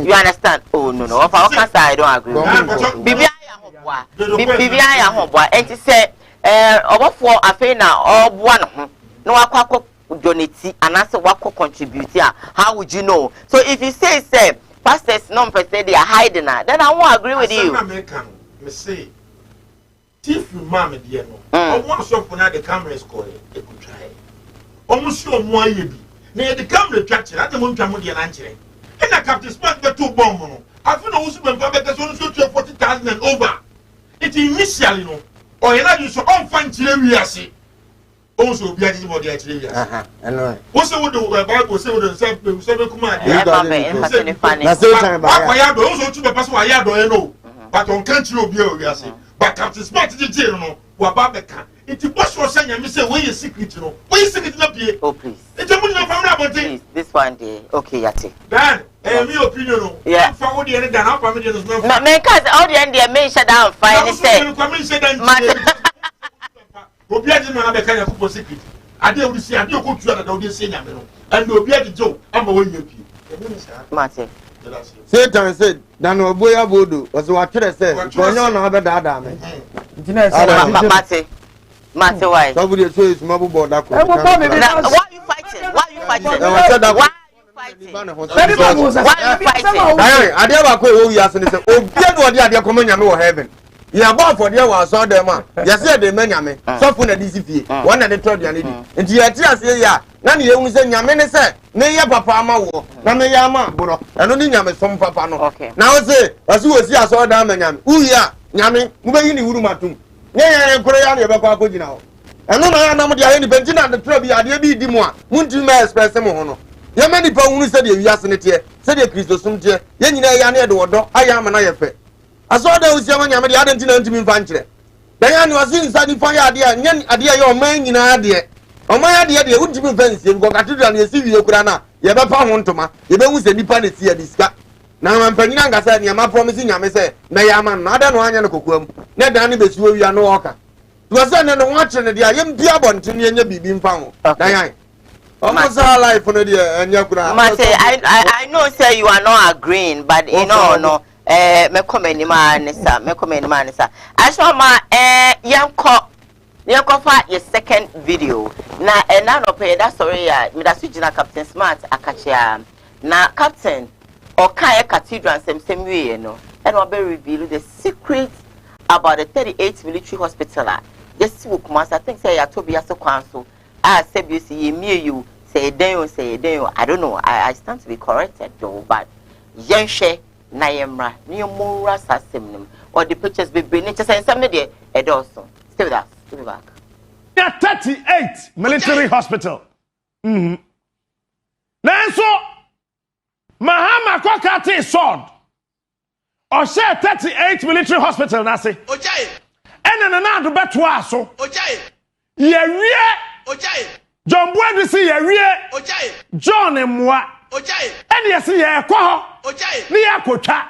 You understand? Oh no, of our case I don't agree. Bibi I am home. And to say, above for a fee now or one, no, I could donate and answer what could contribute. How would you know? So if you say, pastors non per se they are hiding her, then I won't agree with you. Me say, Chief Mama dear no. I want to for now the camera is calling. They could try. Almost your more ye be. Near the camera attraction at the moon Jamudi and answering. And I captain smart the 2 bomb. I feel also when Babette only 40,000 and over. It initially no. Or you know you so unfine Chile. Also, be at the body at the I know. What's the Bible say with the seven command? Also, to the person I know, but on country will be over. But Captain Smart is the general, what Babeka. It's a boss for saying, and say, where is secret, you know? Where is secret up here? Oh, please. It's a money from this one day. Okay, Yati. Dan, my opinion. Yeah. For all the end, then I'll come in as well. Because all the end, they may shut down fine. Obiadi no na be kan yakupọ secret ade o si ade o ko tu ada o de se nyame no and obiadi jo ama wo yie pie Mate Satan said dan oboya bodo was what tell say onyo na be da me Mate why somebody say is mabu boda ko why you fighting Ade ba ko wo wiase ne se obia do ade akoma nyame wo heaven. Ya ba for there was so dem a. Ya se de manyame. So fu na disi fie. Won na de to de ane di. Nti ya ti ase ya. Na ne yehu se nyame ne se me ye papa ama wo. Na me ya ama boro. Eno ni nyame som papa no. Na wo se wo si aso da manyame. Uya nyame mu be yi ni wuru matum. Nye ya nkoro ya ne be kwa akogina ho. Eno na ya na mo de aye ni bentina de tro bi ade bi di mu a. Muntu me express mo ho no. Ye mani pa hunu se de wiase ne te. Se de Kristo sum te. Ye nyina ya ne de wodo. Aya ama na ye fe. Aso da usia ma nyame de ade ntina ntimi mfa nkyere. Dan ya ni wasi nsa ni fa ya ade a nya ade ya o man nyina ade. O man ade de untimi mfa nsie ko katedral ne si wie kura na ye be pa ho ntoma. Ye be hu se nipa ne si ade sika. Na man panyina ngasa ne ma promise nyame se na ya ma na ade no anya ne kokoam. Ne dan ne besuo wia no oka. Tuwase ne no wa kyere ne de a ye mbia bonten ye nya bibi mfa ho. Dan ya almost our life on the I know say you are not agreeing, but you know no me comment man sir. I saw my yanko for your second video. Na no pay that story ya me that switch na Captain Smart akachia. Na Captain or Kaya Cathedral same way you know. And will be reveal the secret about the 38th military hospital. Just book master I think say ya Toby so council. I said you see me you say then I don't know. I stand to be corrected though, but Yenshe Nayemra, Niomura Sassim, or the pictures be nature and some media also. Stay with us, we'll be back. Yeah, 38 military hospital. Now so Mahama Kokati sword or share 38 military hospital Nasi. Okay. And another betwaso. Okay. Yeah. John Boy see ya wie John emwa ene ye see ya kwa ho ni ya kotwa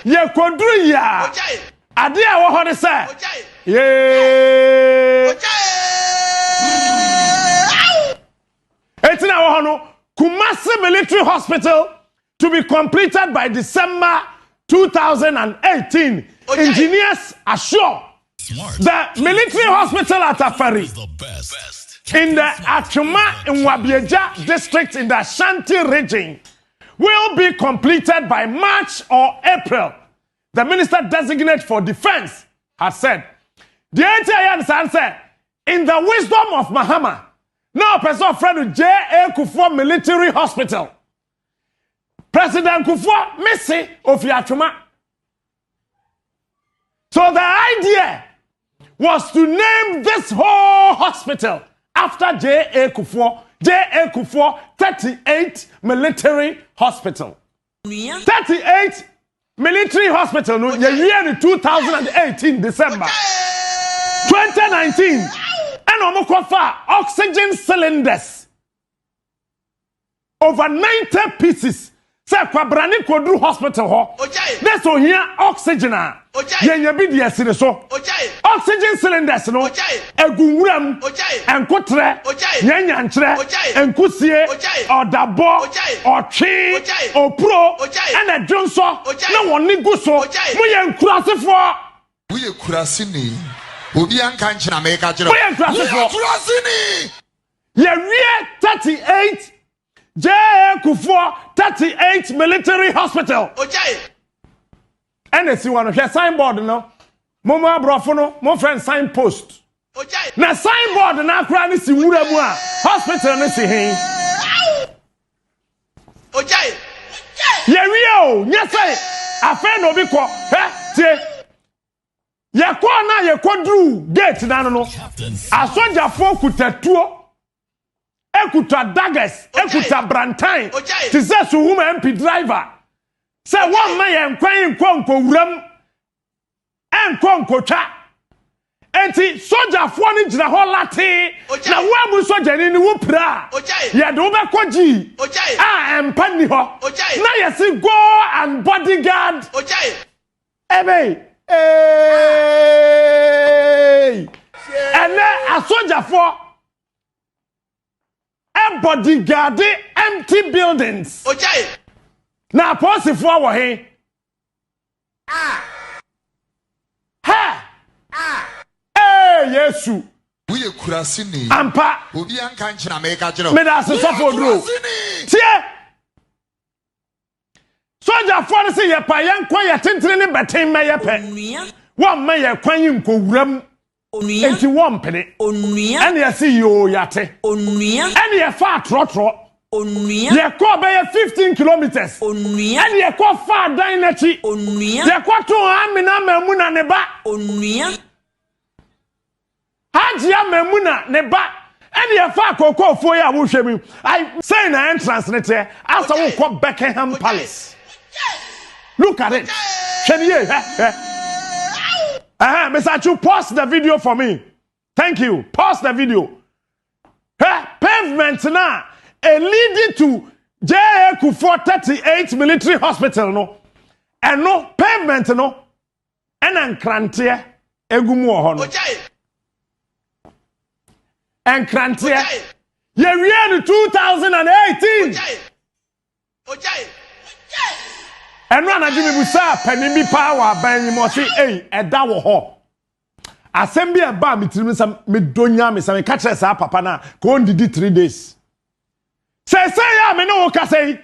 ye koduru ya ade a wo ho ne se ye etina wo ho no Kumasi Military Hospital to be completed by December 2018. Engineers assure the military hospital at Afari is the best. In the Achuma in Wabieja district in the Ashanti region will be completed by March or April. The minister designate for defense has said. The entire said, in the wisdom of Mahama, now person friend J.A. Kufuor Military Hospital. President Kufuor Messi of Achuma. So the idea was to name this whole hospital after J.A. Kufuor 38 military hospital. 38 military hospital no year in 2018 December 2019 and omokofa oxygen cylinders over 90 pieces say kwabrani kodru hospital ho that's so here oxygen yenya bi dia sire so oxygen cylinders no egunwuram enkotre yenya nkyere enkusie odabo otwe opro na dwonso na woni guso mo ye nkurasefo wo ye kurase ni obi anka nkyena me ka kire wo ye kurase ni ye wie 38 J.A. Kufuor 38 military hospital. Okay. And see one of your signboard no. Momo abrofo no, mo friend signpost. Okay. Na signboard na akra ni si wura mu a hospital ni si hin. Okay. Ye wie o, nya say afa no bi ko. Tie. Ye ko na ye kodru gate na no. Asojafo kutatuo. Ekuta daggers, ekuta brantain. To say so woman MP driver. Say one man kwan wuram enko cha. Enti soldier fo ni gina ho late. Na wa mu soldier ni wo pra. Ye do be koji. Empa ni ho. Na ye si go and bodyguard. Ebe. Ene a soldier for bodyguard empty buildings. Okay. Now pause for he. Yesu. We kurasi ni. Ampa. Obi anka nchina me ka kire. Me da so for dro. Tie. soldier for the say ye pa yan kwa ye tentene ne beten me ye pe one me ye kwan yin ko wuram enti one pene and ye see yo yate and ye fa trotro ye ko be 15 kilometers and ye ko fa dan na chi ye ko to amina mamuna ne ba hajia mamuna ne ba and ye fa kokofo ya wo hwemi I say na entrance ne te asa wo ko Buckingham Palace. Look at it. Mr. Chu, pause the video for me. Thank you. Pause the video. Pavement now, leading to J.A. Kufuor 38 military hospital, no. And no pavement, no. And Krantie, Egumu no. And Krantie, year 2018. And one of them busa penny power ban mo say eda wo ho assembly aba mitrim sam medonya me sam catch sa papa na ko ndidi 3 days say ya me no ka say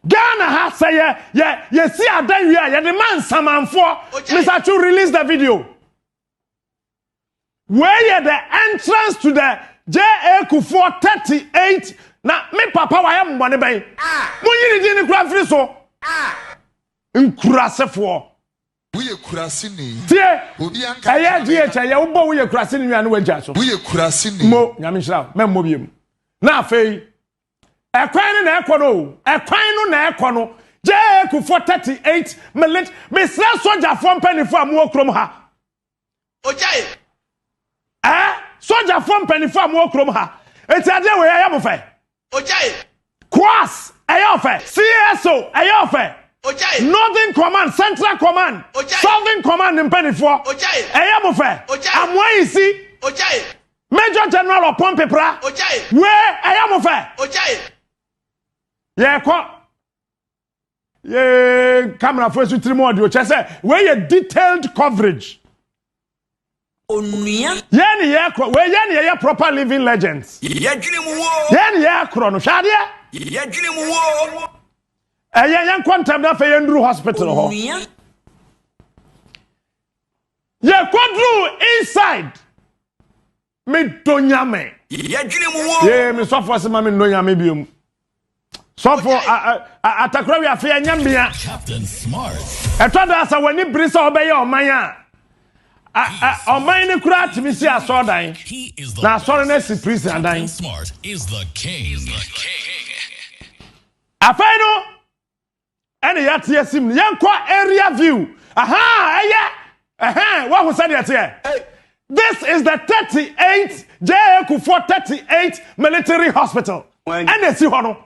Ghana ha say ye see adan wi a ye de man samanfo Mr. Chu release the video where ye the entrance to the J.A. Kufuor 38 na me papa wa ya mbone ban mo yiri di ni kura free so Nkurasefo Uye kurasini tie aya die ya wo bo uye kurasini nwa no wagya so uye kurasini mo nyamishira memmo biem na afei ekwan na ekɔ no J.A. Kufuor 38 millet mesra soldier from penifo amu okrom ha soldier from penifo amu okrom ha eti ade we ya mo fe Kwas ayofe CSO ayofe Northern Command, Central Command, Southern Command in Penifo, Ayamofe, Amwaisi, Major General of Pompepra, where Ayamofe, camera first with 3 more, which I say, where your detailed coverage. Where your proper living legends. Chrono Shadia. Yan quantum na fe Andrew Hospital ho. Ye quadru inside. Me donyame. Ye me so for se ma me donyame biom. So for atakra wi afa nyambia. Captain Smart. Etoda asa wani brisa obeye oman a oman ne kura atimi si asodan. Na asore na si prison adan. Smart is the king. Afeno and yet yesim yankwa area view. What was said here? This is the 38 J.A. Kufuor 38 military hospital. And they see hono.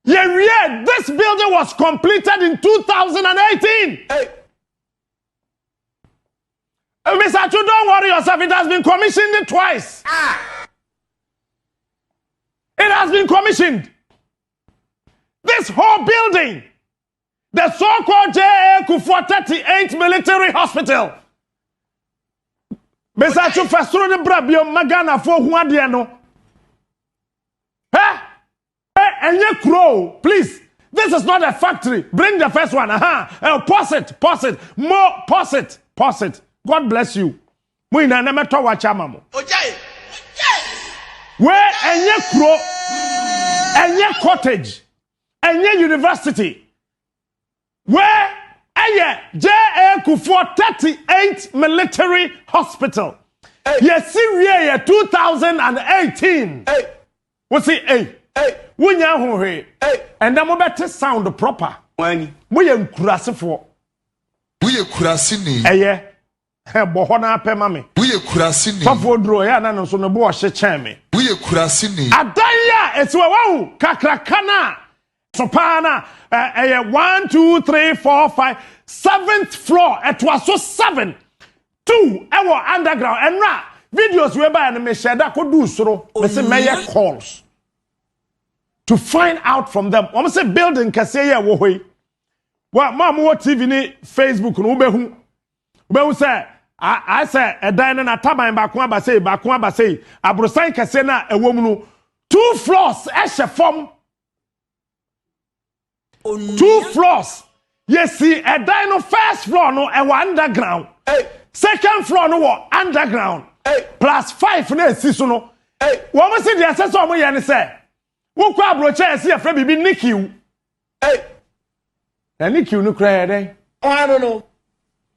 Yeah, this building was completed in 2018. Mr. Chu, don't worry yourself, it has been commissioned twice. It has been commissioned. This whole building, the so-called J.A. Kufuor 38 military hospital. Mr. Chu, Fastro de Brabio Magana for Huadiano. And you crow, please. This is not a factory. Bring the first one. Pause it. More, pause it. God bless you. Muina na meto wa chama mo. Where enye crow, enye cottage, enye university. Where enye J.A. Kufuor 38 military hospital. Yes, Syria 2018. What's it? Wunya ho and then better sound proper. When we nkurasefo. We kurasini. Bohona pe mame. We kurasini. Sofo dro ya na so no bo hye chen me. We kurasini. Adanya etwa wawu kakrakana. Sopana 1 2 3 4 5 7th floor etwa so 7 2 ewo underground enra videos we ba na me share da ko du soro me say meye calls to find out from them. I'm say building kase ye wo hoi. Wa Kumawood TV ni Facebook no ubehu say I say edan na taban ba ko abasei abrosan kase na ewom no 2 floors ehye form 2 floors. Yes, see, a dino first floor no and underground. Second floor no underground. Plus 5 na siso no. Wo mo see the assessor mo ye ne say. Wo kwa broche see afra bibi nikiu. Na nikiu no kra dey. I don't know.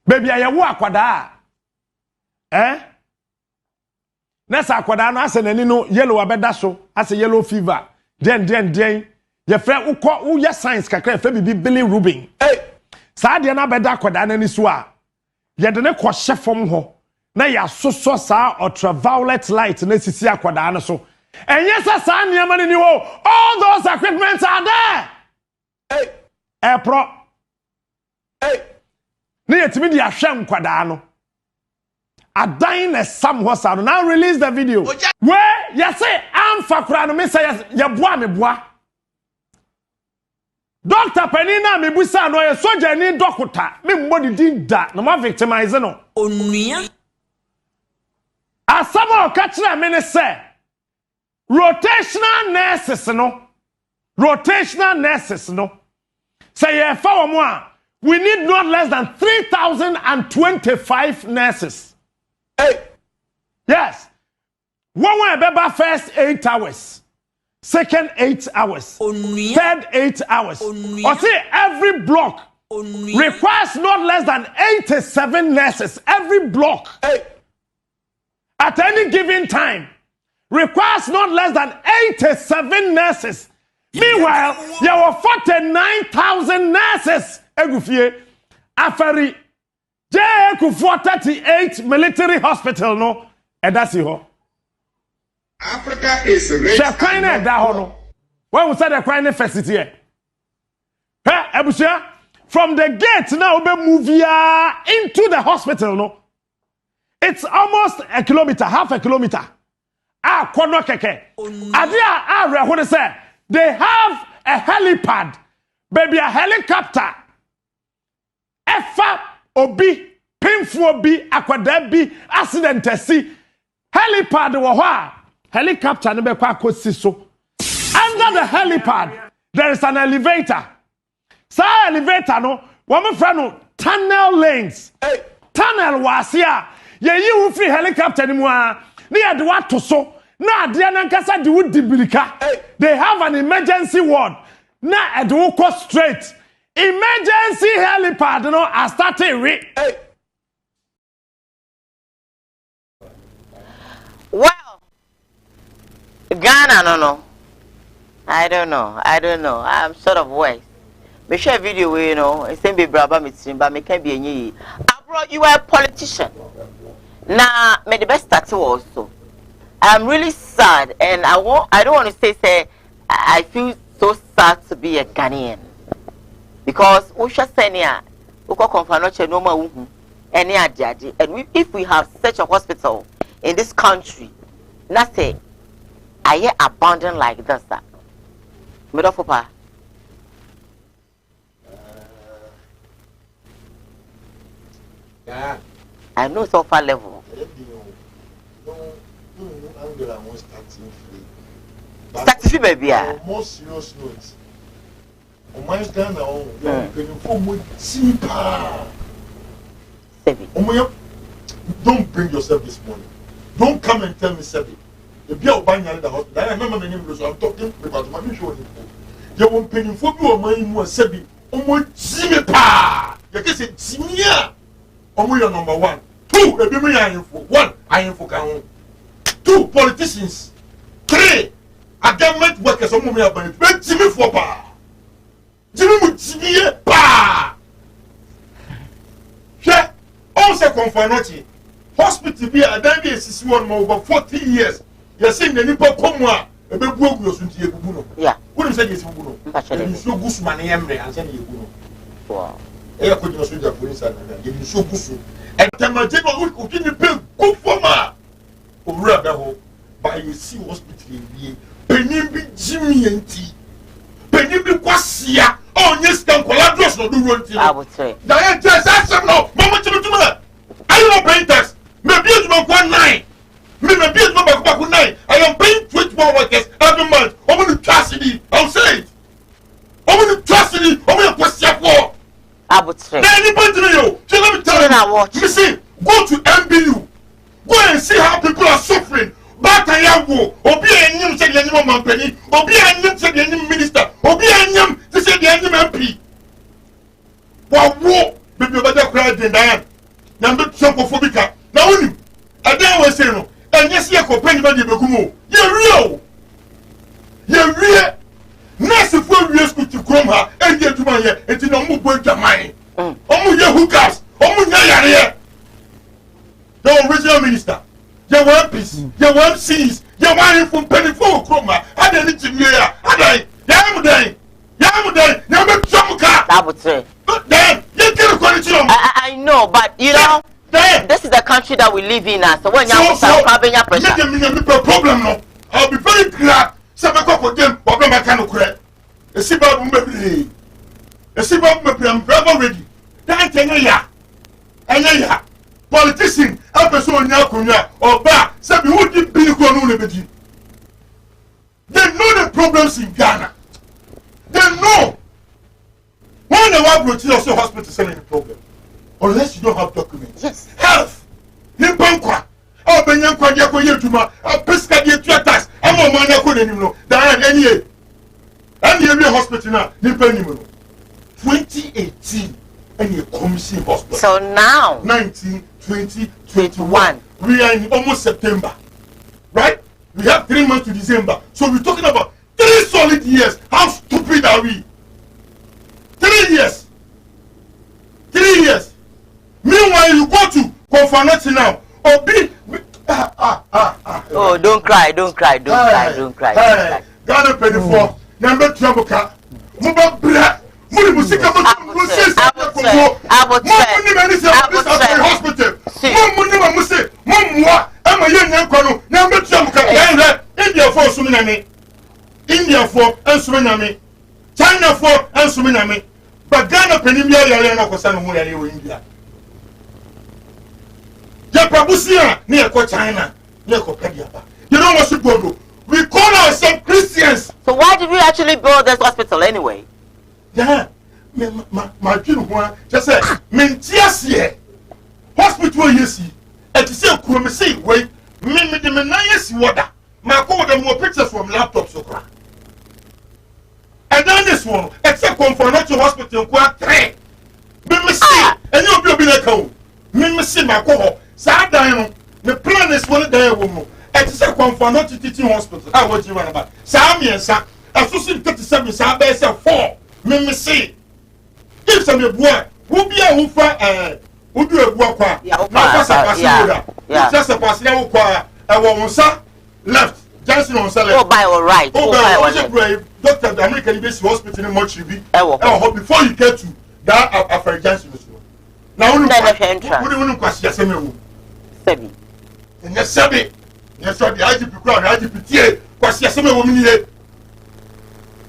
Baby ayewo akwada. Nessa akwada no ase nani no yellow abeda so, ase yellow fever. Den. Ye friend wo ye science kakra afra bibi Billy Rubin. Saa de na abeda akwada nani so a. Ye de ne kwo hye fom ho. Na ya soso saa ultraviolet light na sisi akwada no so. Enye sa niam ni wo. All those equipments are there. Pro. Na yetimi di ahwe nkwada no. Adan na sam ho sa no. Now release the video. Where you say amfa kura no me say ya boa me boa. Doctor Penina me busa no ye soja ni dokota. Me mbodi din da na ma victimize no. Onua. Asama o ka kire me ne say rotational nurses no. Say ye fa wo mo a we need not less than 3,025 nurses. Yes. One beba first 8 hours. Second 8 hours. Third 8 hours. Or say every block requires not less than 87 nurses. Every block. At any given time requires not less than 87 nurses. Meanwhile, there were 49,000 nurses. Egufie afari je ku 38 military hospital no and that's it. Africa is rich. Shekwane da ho no. When we say the Kwane facility here. Ebusia from the gate now we move into the hospital no. It's almost a kilometer, half a kilometer. Kono keke. Adia what say they have a helipad. Baby a helicopter. Efa obi painful obi akwada bi accident si helipad wo ho a helicopter no be kwa kosi so under the helipad there is an elevator sa elevator no wo me fra no tunnel lanes tunnel wase a ye yi wo free helicopter ni mu a ne ye de wa to so na ade na nkasa de wo dibilika they have an emergency ward na e de wo go straight. Emergency helipad no I started Well, Ghana no. I don't know. I'm sort of wise. Me share video you know, I say be braba me team but me can be any. Abro you are a politician. Now me the best start also. I'm really sad and I don't want to say I feel so sad to be a Ghanaian. Because Usha Senia, Uko Confanoche no ma uhu, any adjadi. And if we have such a hospital in this country, nothing, I hear abandoned like this. Middle Papa. I know it's off our level. Start free, baby. More serious notes. On my stand now, you inform me cheaper. Don't bring yourself this morning. Don't come and tell me, Sebi. If you are buying the hospital, I remember my name, so I'm talking about my show. You won't pay for you or my more Sebi. My cheaper. You can say, Simia. We are number 1. 2, a baby I am for. 1, I am for Kaon. 2, politicians. 3, a government workers. I'm going to buy Jimmy for pa. Jimmy pa. Yeah, also confirmation. Hospital be a damn is one more over 40 years. You're saying the Nipo Comwa, a big work was into Yabuno. Yeah, wouldn't say it's Buno. You so good money and say Yabuno. Wow. I could not see the police and you so good. And Tamatego would continue to pay good for ma. Or by you see hospital be Penny Jimmy and tea. Penny Quasia. Oh, yes, can collaborate or do one thing. I would say. Diane just ask them no. Mama to me. I don't pay tax. Maybe it's about 1.9. Maybe it's about 1.9. I am paying 21 workers every month. I'm going to trust it. I'll say it. I'm going to trust it. Let me tell you. Listen, go to MBU. Go and see how people are suffering. Back and yawo. Obi enyim said the enyim mampeni. Obi enyim said the enyim minister. Obi enyim said the enyim MP. Wawo. Baby, better cry than Diane. Number Chocophobia. Now, only. I didn't was saying, and yes, you're complaining about the Begumo. You're real. You're real. Nurse if we school to come her and get to my ear and to no more going to mine. Oh, your hookups. Oh, my here. The original minister. You want peace. You want seas. You want from penny for Chroma. I didn't need to hear. I died. Yamuday. Number Chomuka. That would say. Then, you get a quality. I know, but you know, this is the country that we live in. So when you're having a problem, no. I'll be very glad. For them, but I can't cry. A Siba Mumbi. A Siba Mumbi, I'm very ready. That's an politician, a person Yakunya, or Ba, said you wouldn't be Konuni. They know the problems in Ghana. They know. When the one brought you also hospital selling the problem. Unless you don't have documents. Yes. Health. Nimpankwa. Oh, Benyankwa Yako Yetuma. Oh, Pesca Yetuatas. I'm a man I couldn't even know. There any hospital now. Nipanimo. 2018. Any commission hospital. So now 19, 20, 21. We are in almost September. Right? We have 3 months to December. So we're talking about 3 solid years. How stupid are we? 3 years. 3 years. Meanwhile, you go to Kofanati now. Oh, don't cry. Ghana penny for number Traboka. Muba Bra. Muni Musika hospital. Muni Muse. Mumwa. I'm a young Yankano. Number Traboka. India for Suminami. India for Suminami. China for Suminami. But Ghana penimia yana kwa sana mu yale India. Ya pabusia ni kwa China, ni kwa Kadiaba. You know what you go. We call ourselves Christians. So why did we actually build this hospital anyway? Yeah. My kinu ho just say mentias here. Hospital yesi. E ti say kuro me say wait. Me na yesi water. Ma ko dem more pictures from laptops so kra. And then this one, except Koowaa hospital, and you'll be like, oh, me see my coho. Sad, the plan is one day, woman. Except Koowaa teaching hospital. I want you run about. Sammy and Sam, associate 37, Sabbath 4. Me see. If some boy, who be a hoofer, who do a walk, not just a passenger, just a passenger, a woman, left. Johnson on Saturday. Oh, by all right. Doctor, the American Base Hospital in Montreal. Before you get to that after Johnson. Now, we don't question Samuel. Sebi. And yes, Sebi. Yes, the IGP crowd, IGP, question Samuel woman here.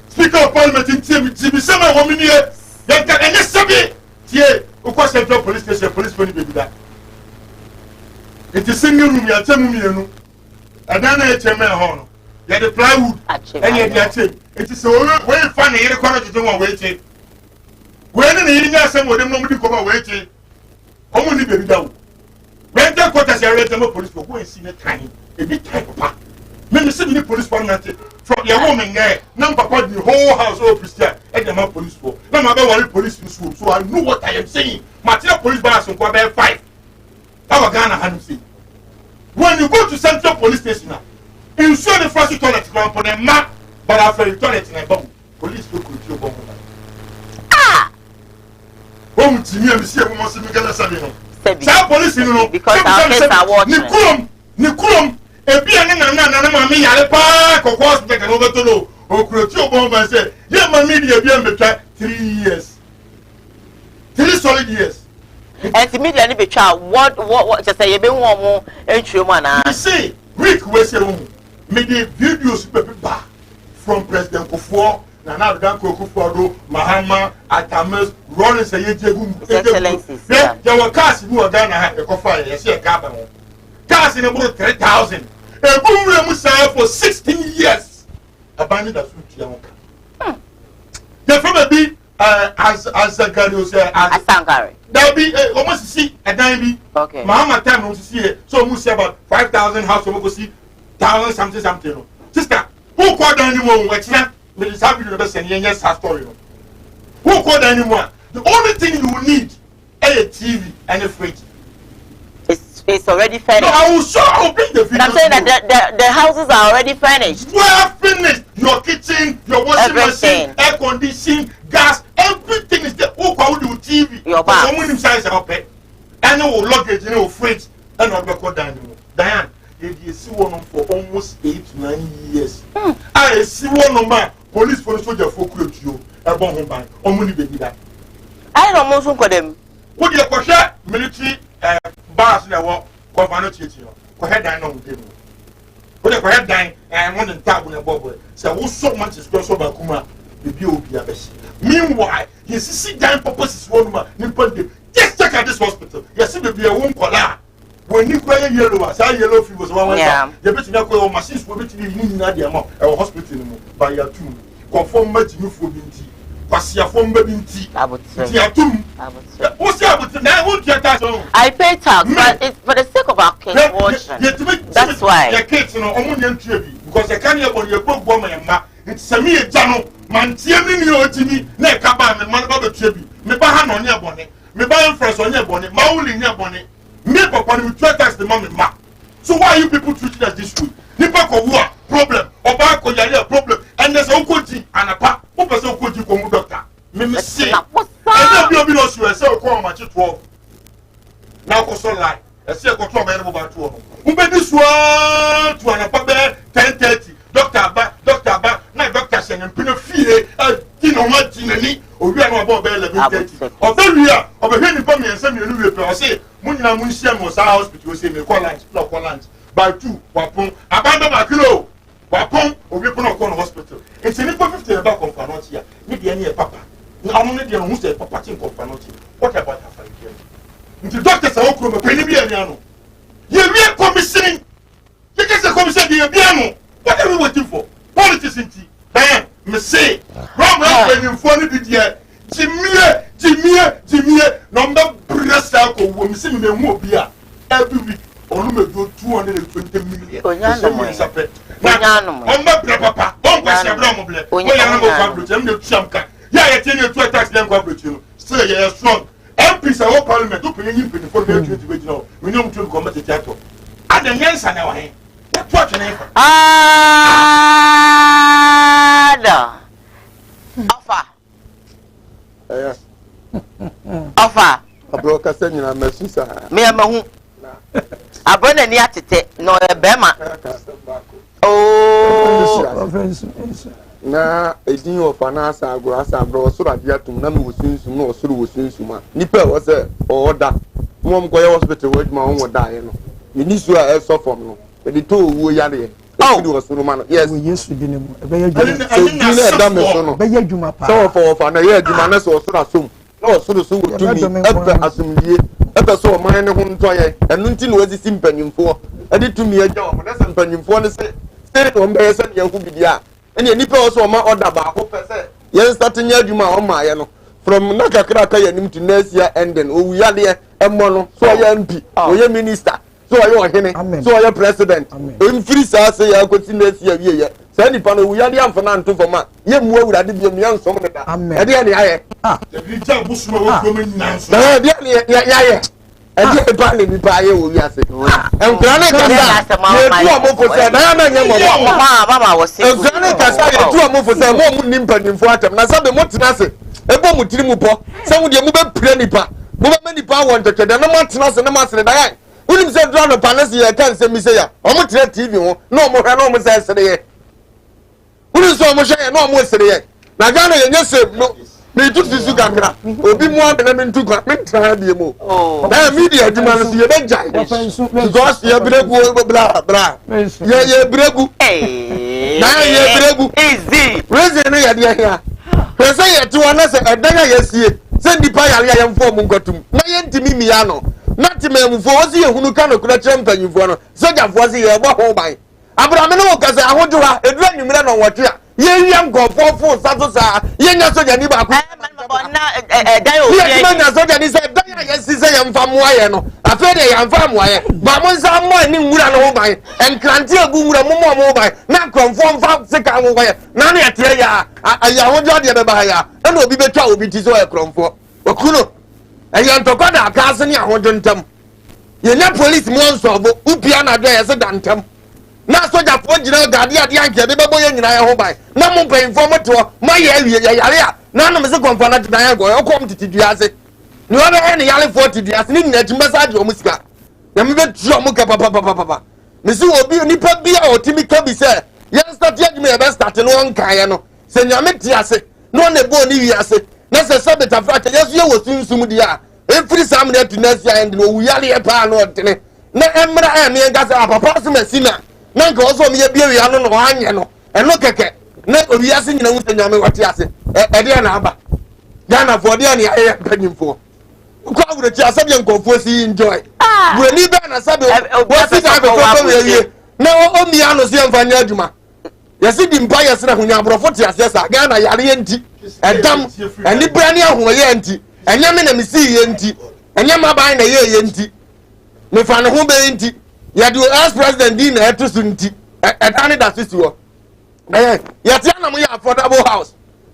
Speaker of Parliament in TV, Samuel woman here. And yes, Sebi. Here, of course, Central Police Station, police money baby that. It is single room, you are telling me. And then I tell me, honor. You had the plywood. And yet, that's it. It is so very funny. You're going to do one waiting. When the evening, some of them nobody come away. Only baby down. When the quarters are ready, police will go and see the time. A big type of part. Maybe see the police from your woman there. Number one, the whole house of Christian. And the man police for. No matter what police in school. So I know what I am saying. Material police bars on Koowaa 5. Our Ghana had seen. When you go to Central Police Station now, ensure the first toilet ground for the map, but after the toilet in a bomb, police will control bomb. Home to me and see a woman see me get a salino. Some police, you know, because our kids are watching. Nikulum, a piano and mammy, I park or was taken over to know, or control bomb and say, yeah, my media be 3 years. 3 solid years. And immediately be child, what just say you been one more entry man. You see, Rick was a room. Made the videos from President Kufuor, Nana Danko Kufuor, Mahama, Atames, Ronnie Sayegum. There were cars who are Ghana had a coffee, you see a carbon. Cars in about 3,000. A boom Musa for 16 years. Abandoned as food. The from a bit, Azagari say Asangari. There be almost see a dime. Okay. Mama time to see it. So we see about 5,000 house we go see 1,000 something. Sister, who called anyone? What's that? Me is happy to best and yes story. Who called anyone? The only thing you will need a TV and a fridge. It's already finished. No, I will show. I will bring the video. I'm saying that the houses are already finished. We are finished. Your kitchen, your washing machine, air conditioning, gas, everything is there. Who call you TV? Your box. Someone size up there. And no luggage, no fridge, and not record anymore. Diane, you see one for almost 8 to 9 years. I see one man, police for the soldier for you. A bomb home by only baby that. I don't know for them. What you question military bars in the war, Koowaa Show. Go ahead and know them. But if I had dying, I want to tap on a bubble. So, who so much is crossed over Kuma, the BOP. Meanwhile, his sit down purpose is one man. Just check at this hospital. You see, the beer won't collapse. When you cry yellow, I say yellow fever was one. Yeah, the better not go machines will be in the amount of hospital by your tomb. Conform much new food in tea. Passia from baby tea. I would say. What's that? Now, won't you tax? I pay tax, but it's for the sake of our kids' watching. That's why. Your kids, because I can't hear on your book woman and ma. It's a mere channel. Man, teaming you to me, neck up and man about the tribute. Me buy on your bonnet. Me buy friends on your bonnet. Maul in your bonnet. Me papa will try tax the money ma. So why are you people treating us this way? Nipa ko war problem. Oba ko yale problem. And there's okoti and a pa. Who person okoti ko mu doctor? Me say. I don't be no sure say ko ma chi 12. Now ko so lie. I say ko to ma about 12. Who be this one to an pa be 10:30. Doctor ba na doctor say mpino fie ti no ma ti nani o wi an obo be 11:30. Obewia obehwe ni pa me ensem you no we pe o say munyina munhia mo sa hospital say me call lunch by 2 wapon abando makilo wapon obi pon ko no hospital it's in 50 about confanot here ni de na papa na anu ne de no say papa tin confanot what about her here the doctor say okro me peni bi ani anu ye wi commissioning you get the commission dey bi anu what are we waiting for politics inti then me say ram when for ni bi there Jimmy, number bressa ko wo mi se me hu obi a every week onu me do 220 million. Onyano mo. Omba bra papa, on kwa se bra mo ble. Onyano mo fablo, em de tuam ka. Ya ye tie ne tu tax dem kwa bro no. Still ye strong. MPs a parliament do penyin pin for the 20 we no. We no mtu ko mate theater. Ada nyansa na wa he. Na tu atwe na fa. Da. Afa. Yes. Afa. Abro ka se nyina masusa. Me amahu. Abona ni atete no ebema. Oh. Na edin ofana asa agro asa abro osoro abiatum na me wosunsun na osoro wosunsun a nipa wo se oda mo mko ye hospital we ma won da ye no minisu a eso form no e di to owo yare e di osoro ma no yes Yesu di ne mu e be ye djuma so di na da me so no be ye djuma pa so for na ye djuma na so osoro asom na osoro so wotumi ebe asomdie ebe so man ne ho ntoye enu nti na wasi simpanyimfo e di tumi agya o na simpanyimfo ne se o mbe se ne hu bidia ene nipa also ma order ba ko pese yen starting adwuma o ma ye no from nakakra ka yanim to next year ending o wiyade emmo no so ya mp o ya minister so ya ohene so ya president o free sa say ya kwoti next year wie ye sa nipa no wiyade amfana nto foma ye mu awurade bi mi ansom ne da e de ne aye the bridge busuma wo kro nyina so e de ne ya edi ba le bi ba ye wo wiase enkura ne kasa ye tu amofo se na na nya mo mama wo se enkura ne kasa ye tu amofo se mo mu nimpa nimfo atam na sabe mo tena se ebo mu tiri mu po se mu de mu be pire nipa mo be manipa won tetede na mo tena se na ma sere da yan unim se dra no panese ye kan se mi se ya o mo tire tv ho na o mo hwe na o mo se sere ye unim so o mo hwe ye na o mo sere ye na ga na ye nye se no me tu sisu kakra obi mu abena me ntu kwa me tra die mo na media adwuma no ye be jai because ye bregu bla ye bregu na ye bregu easy reason no ye de here pese ye ti wona se edanya ye sie se ndipa yale ye mfo mu nkotum na ye ntimi miya no na ti memfo ozi ye hunu ka no kura kyerempanyimfo no se jafo se ye gbo ho ban Abraham no kasa ahodwa edura nwumira no wotia ye wiam gofofo sato sa ye nya soja ni ba ko dan o ye nya soja ni se dan ya si se ye mfa moaye no afa de ya mfa moaye ba mo nsa mo ni nwura no ho ban enkrante agu nwura mo ban na kromfo mfa sika ho ban na na yete ya ahodwa de be ba ya na obi betwa obi ti so e kromfo okuno eya ntokwa da aka ase ni ahodwo ntam ye nya police mo nso bo upia na do ye se dantam na soja fo jina gade ade anke be bebo ye nyina ye ho bai na mo pen fo moto ma ye awie ye yare a na no me se konfa na dan ya go e kom titiduase ni o be he ne yare fo titiduase ni nyina timba sa de o musika ya me be tuo mo ka papa me se obi nipa bia o timi ka bi se ye start ye me be start no nkan ye no se nyame tiase no ne bo ni wiase na se se beta fra ye so ye wo sunsum dia e free sam na tunasia end no wu yare e pa no tene na emra me gasa papa se masina nanka oso me bia wi ano no anye no eno keke na obi ase nyina hu nyame wate ase e de na aba ya na for de na ya panyimfo ko awure ti ase de nkofo si enjoy we ni be na sabe wo si da ko ko we na o mi ano si amfanya aduma yesi di mpa yesi na hunya abrofo ti ase sa ga na yare enti edam eni brani ahwo ye enti enya me na mi si ye enti enya maban na ye enti me fa no ho be enti ya do as president din na eto sunti etane da sisi wo ya ti na mo ya affordable house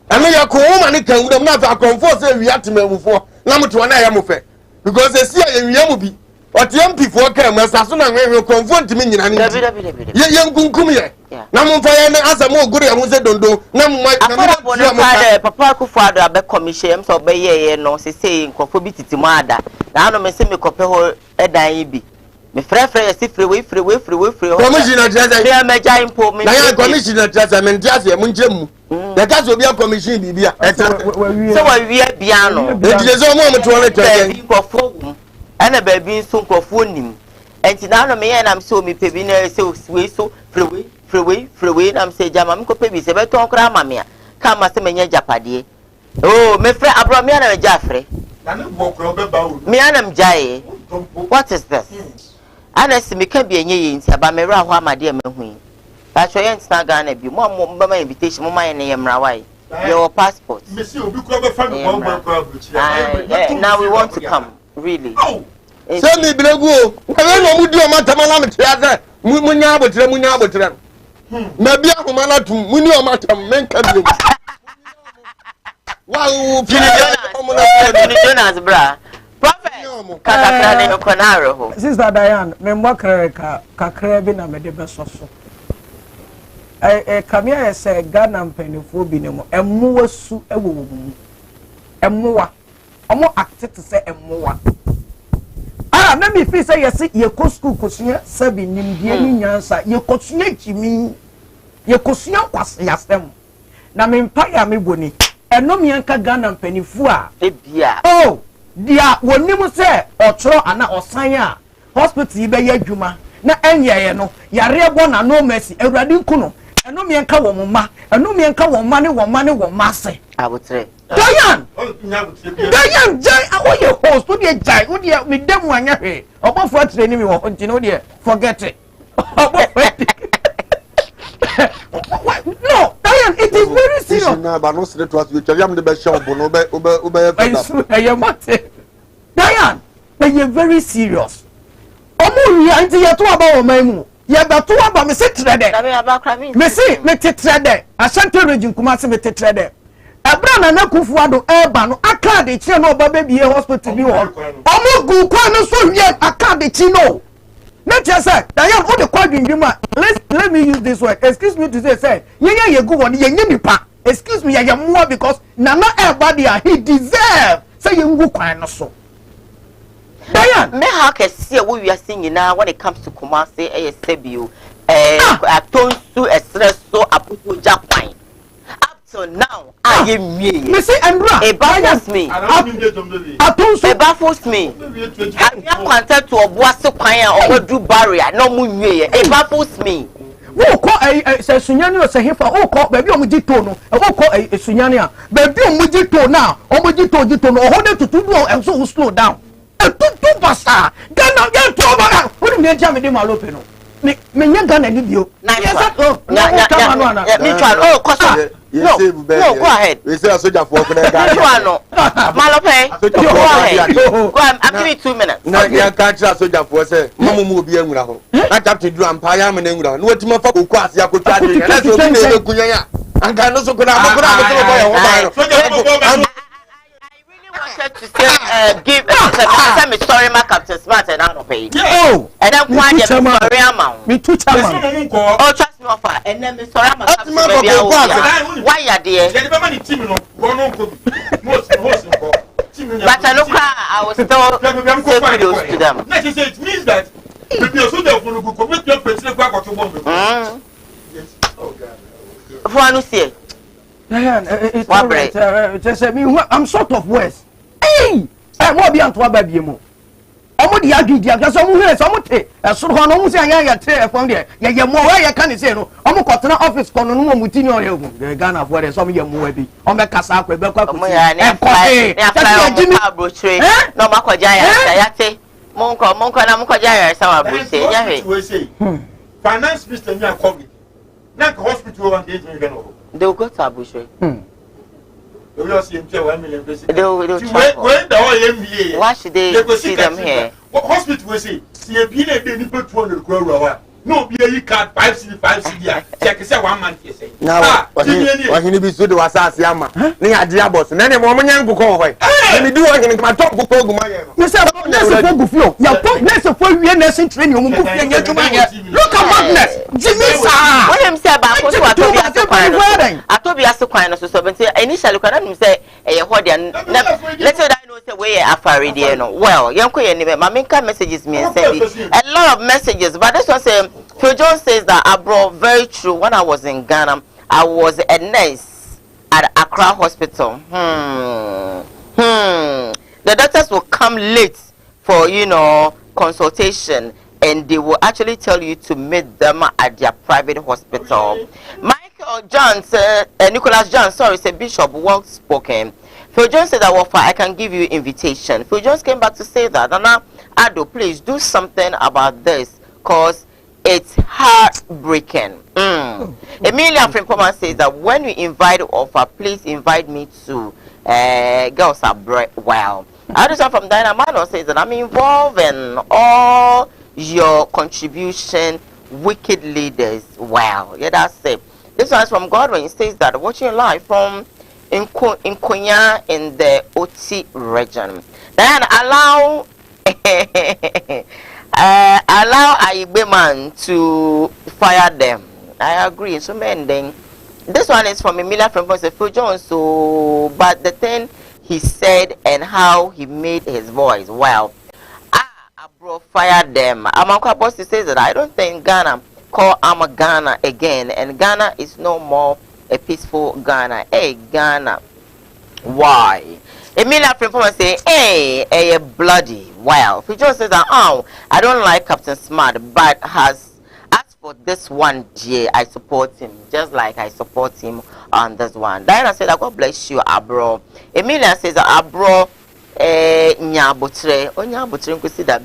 eno ya ko ma ne kan wudam na fa comfort say wi atemamufo na mo to na ya mo fe because esi ya wi am bi o ti MP fo kan ma sa so na nwe comfort mi nyina ne ye nkunkum ye na mo fa ye na asa mo ogure ho se dondo na mo na papa Akufo Addo abe commission em so be ye no se sei nkofo bi titimo ada na no me se me kope ho edan yi bi me frɛ si freeway commissioner treasure ya meja impo me na ya commissioner treasure me ntiase mu njem ya ka so bia commission bibia so wa wi bia no enti so mo to le treasure nkofo ana ba bi so nkofo nim enti na no me ya na so me pebi na se we so freeway na me se jama me ko pebi se be ton kra ma me ka ma se menye japade oh me frɛ abro me na me jafre na ne bo kro be ba o me ana me jae what is this Honestly, me can be a year about me round my dear Mahui. That's why I'm not gonna be more my invitation, my name, Rawai. Your passport. Now we want to come, really. Send me Blago. I don't know what Matamala, Munya, maybe I'm a to Munio Matam, men can do. Wow, Jonas, bra. Sister Diane, me mwakere kakra bi na me de beso so. Kamia say Ghana mpanifo bi ne mo emmuwa su ewo mu. Emmuwa. Omo acted to say emmuwa. Na me fi say yes ye ko school kosua sabi nimdie ni nyansa ye kosua chimi ye kosua kwase yasem. Na me mpa ya me boni. Enom yanka Ghana mpanifo a bia. Oh dia wonimu se otro ana osanya hospital ibe ya adwuma na enye no yare ebo na no mercy awurade nkuno eno me nka wo mma eno me nka wo mma ne wo mase abotre Dayan jai awoye host wo de jai wo de me dem anya hwe obofo atre ni me wo ntino wo de forget it no Dayan it is very serious na ba no se to as you tell am de be show bo no be Dayan, they are very serious. Omo wi anti ye to aba o mamu. Ye be to aba me se trede. Me se me te trede. Asante region kuma se me te trede. Ebra na Kufu Addo eba no aka de chi no oba bebie hospital bi ho. Omo gu kwa no so wi aka de chi no. Let you say, Dayan o de kwadwindwima. Let me use this word. Excuse me to say ye go won ye nipa. Excuse me, ye more because nana eba dia he deserve. Say ye ngu kwan no so. Dayan, me how can see what we are singing now when it comes to Kumasi ASBU Atonsu Espresso Aputo Japan. Up till now, I am me. Me say Andra, it baffles me. Atonsu, it baffles me. Have you contact to a Boasso Pine or do barrier? No moon, it baffles me. Who call a Sunyani or Sahifa? Oh, call baby on Mujito, and who call a Sunyania? Baby on Mujito now, or Mujito, or hold it to 2 and so slow down. Two basta. Ghana get trouble. What do you jam in Malopino? me Gana Nibio. Oh, Costa. No, go ahead. We say a soldier for Malope, go ahead. Go, I'm giving you 2 minutes. Now, you can't trust soldier for say, Mamma will be young. I have to do Empire and England. What to my fuck, I could try to that's what Kuya. And can also go out. I really wanted to say, give some story, my Captain Smart and out of pay. Oh, and then one story amount. Me too, Chairman. Oh, trust me, offer, and then the story amount. Why are there? But I look, I was still kudos to them. It means that the soldier will commit your president back to one. For I say, it's all right. Just I'm sort of worse. Hey, I'm more beyond to a baby. I'm the idea because I'm here. Some say, so how long say I get from there? Yeah, more I can't say no. I'm a cotton office corner with the Ghana for the some year more be. I'm a Casa, no Macquarie, Monko, and Amquaja, some say, finance Mr. Yakobi. Not hospital and they'll go to Abushwe. We will see him 1 million. They will when the whole MBA. Why should they see them here? What hospital will say? See a billion, they put 200 crore. No, be a card 5 CD. Check us 1 month. Now, what he be so to assess Yama. Near Diabos, and any woman young book away. Let me do it in my top book. Mr. That's a book of you. Your top next of 4 years nursing training. Look at madness. Jimmy, what him say about I told you as a kind of so initially look at him say, a Hodian. Let's say I know the way Afaridiano. Well, young queen, my main messages me and send a lot of messages, but this was a Phil Jones says that I brought very true. When I was in Ghana, I was a nurse at Accra Hospital. The doctors will come late for, consultation, and they will actually tell you to meet them at their private hospital. Michael Jones, Nicholas Jones, sorry, say Bishop, well spoken. Phil Jones said that I can give you invitation. Phil Jones came back to say that, Nana Ado, please do something about this, because it's heartbreaking. Emilia Frimpoma says that when you invite offer, please invite me to Girls Are Well. Addison from Dynamano says that I'm involved in all your contribution, wicked leaders. Wow, yeah, that's it. This one is from Godwin. It says that watching live from Nkonya in the Oti region. Then allow Aibeman to fire them. I agree. So men then this one is from Emilia from Phil Jones. So but the thing he said and how he made his voice. Wow. Bro, fire them. Amanka Boss says that I don't think Ghana call Ghana again, and Ghana is no more a peaceful Ghana. Hey Ghana. Why? Emilia Frimpoma say, hey, bloody. Well, Phil Jones says that, I don't like Captain Smart, but as for this one, I support him, just like I support him on this one. Diana said, God bless you, Abro. Emilia says, Abro, Nyabutre, Nyabutre, you see that,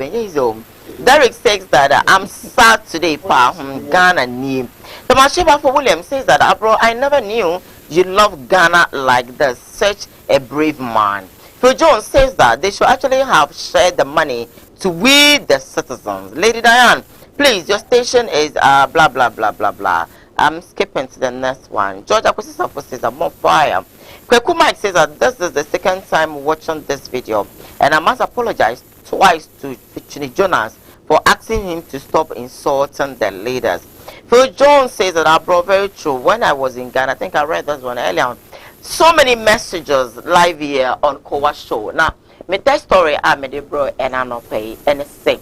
Derek says that I'm sad today, Ghana name. The Mashiba for William says that, Abro, I never knew you love Ghana like this, such a brave man. Phil Jones says that they should actually have shared the money to we the citizens. Lady Diane, please, your station is blah blah blah blah blah. I'm skipping to the next one. George Akwesisa says I'm on fire. Kweku Mike says that this is the second time watching this video, and I must apologize twice to Chini Jonas for asking him to stop insulting the leaders. Phil Jones says that I brought very true. When I was in Ghana, I think I read this one earlier on. So many messages live here on Koowaa Show. Now, me that story I made bro and I not pay and say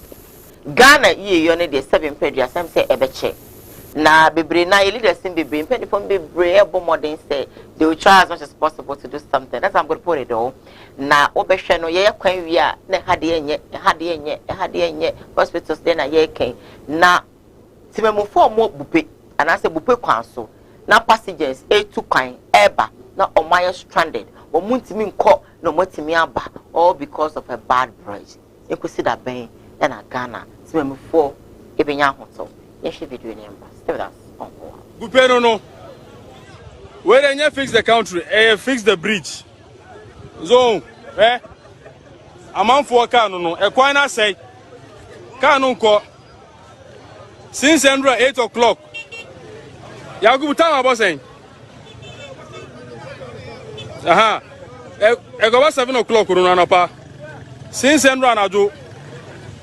Ghana you only the 7 pages. Some say ebeche. Na bebre na leaders in bebre. Penny from bebre ebo modern say they will try as much as possible to do something. That's how I'm going to put it all. Na obeshe no ye kwan wi a na hade enye hospitals dey na ye ken na timemu for mo bupe and I say bupe kwan so na passengers e2 kwan eba na omaya stranded o muntimi nko no motimi aba all because of a bad bridge. You could see that ben na Ghana timemu for ebenya hoto Yes, she video number. Still that's on. Gupeno no. Where you fix the country, fix the bridge. So, a man for car no. A quina say, car no call. Since 8 o'clock. Ya go time about saying. Aha. E go 7 o'clock no na pa. Since na do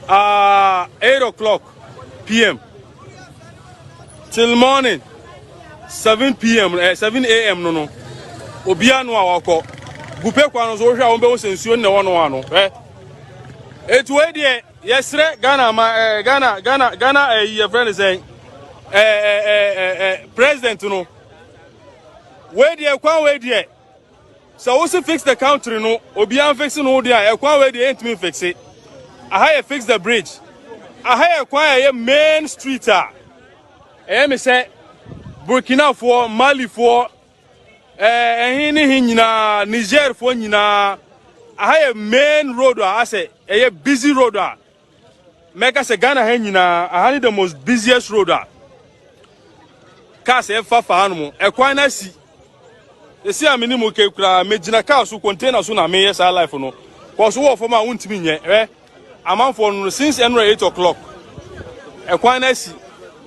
8 o'clock PM till morning 7 PM 7 AM no obia no awako gupe kwa no so hwa won be wo sensuo ne wono ano etu we de yesre Ghana ma Ghana your friend is saying president no we de kwa we de so we fix the country no obia fix no de e kwa we de ain't me fix it. I fix the bridge. I acquire a main street. Me say Burkina for Mali for Niger for nyina. I a main road. I say a busy road. Make us a Ghana nyina. I had the most busiest road. Cars e fa animal. Acquire na si. The see a minimum ke kura mejina cars who container so na me yes our life no. Cause wo for ma wuntimi nye a man for since 8 o'clock. A quincy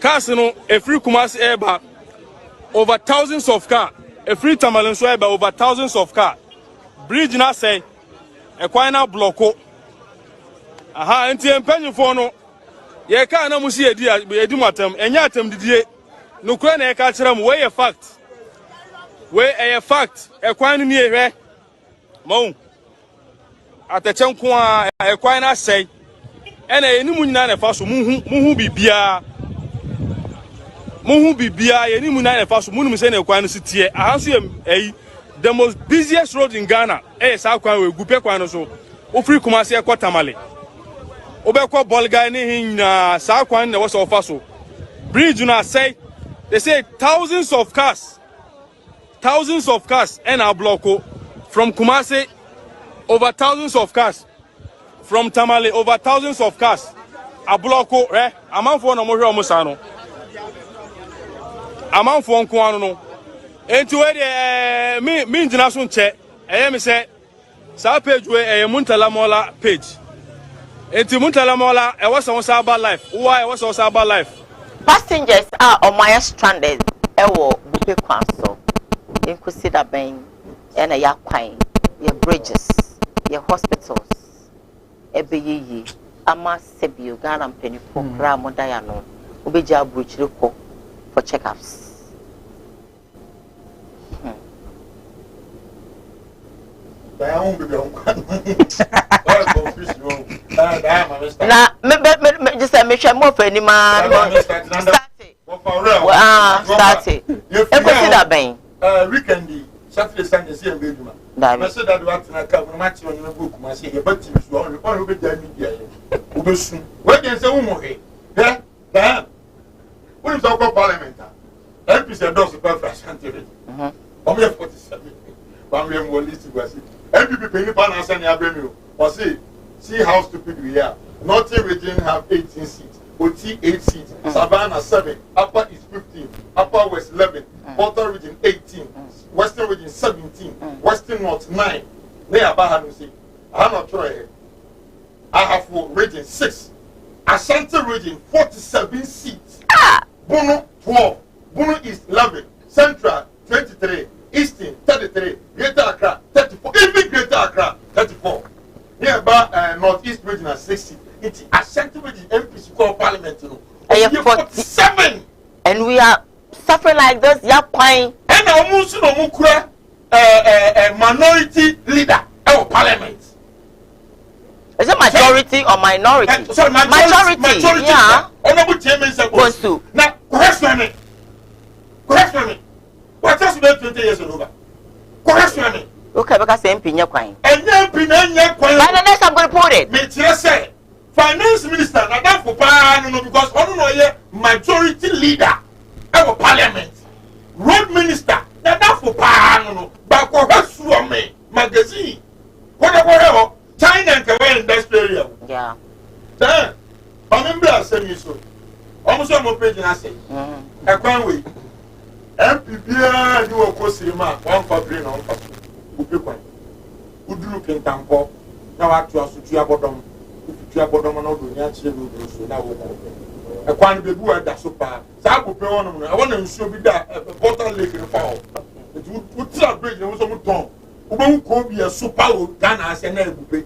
cars no a free Kumasi airbag over thousands of car, a free Tamalin airbag over thousands of car. Bridge na say a quina blocko. Aha, and the penny for no. Ye can't no see a dear be a dumatum and yatum did no crane a catcher way a fact. Way a fact, a quine near Mo. At the Chankwa, a quina say, and a new munana faso, muhu bibia, any munana faso, munus and a quina city. I answer the most busiest road in Ghana, South Quan, Gupequano, so, Ofri Kumasi, Quatamale. Obeko Bolga in South Quan, was of faso. Bridge, you say, they say thousands of cars, and our blocko from Kumasi. Over thousands of cars from Tamale, over thousands of cars. A blocko, a man for no more Musano. A man for Quano. And to where me international check, I am say, Sa page where a Muntalamola page. And to Muntalamola, I was on Saba Life. Why I was on Saba Life? Passengers are on my stranded. Ewo, Bupe Quanso. In consider being and a yaquine, your bridges. Your hospitals, Ebeyi, Ama Sebio, Ghana Penny for Gramo Diano, Ubeja Bruchilco for checkups. Now, just a mission more for any man. Started. Consider being weekend, Saturday, Sunday, see a baby. I said that what I come match on your book, my say, but you will be done. What can say, Umohe? Yeah, what is our parliament? Help is a dose of perfect. Only 47. One way more list was it. MPP penny panas and avenue. Or see how stupid we are. Northern region have 18 seats, OT 8 seats, Savannah 7, Upper is 15, Upper West 11, Porter region 18. Western region 17, Western North 9. They are Bahanu say, I'm not trying. I have for region 6. Ashanti region 47 seats. Bono 12. Bono East 11. Central 23. Eastern 33. Greater Accra 34. Even Greater Accra 34. Nearby Northeast region has 6 seats. It's Ashanti region MPC called Parliament. 47. And we are suffering like this. You're crying. And I a minority leader of parliament. Is it majority or minority? Sorry, majority. Yeah. Honorable Chairman supposed to. Now, question me. What else about 20 years over? Question me. Okay, because MP you're crying. And MP crying. By the next I'm going to put it. Me say, finance minister, not that for because I don't know majority leader of parliament. Road minister, that for Pano, but for me, magazine. Whatever, China and Korea industrial. Yeah. Then, I remember I said you so. almost on my page and I say, I can't wait. MPBA, you will cause him one for green on for good looking tampo. Now, I trust you about them. If you are bottom and not doing that, so now I can't be good at that super. Sabu pay on them. I want to show you that a bottle lake in the fall. It would tell a bridge and was on tongue. Who could be a super Ghana as an elbow.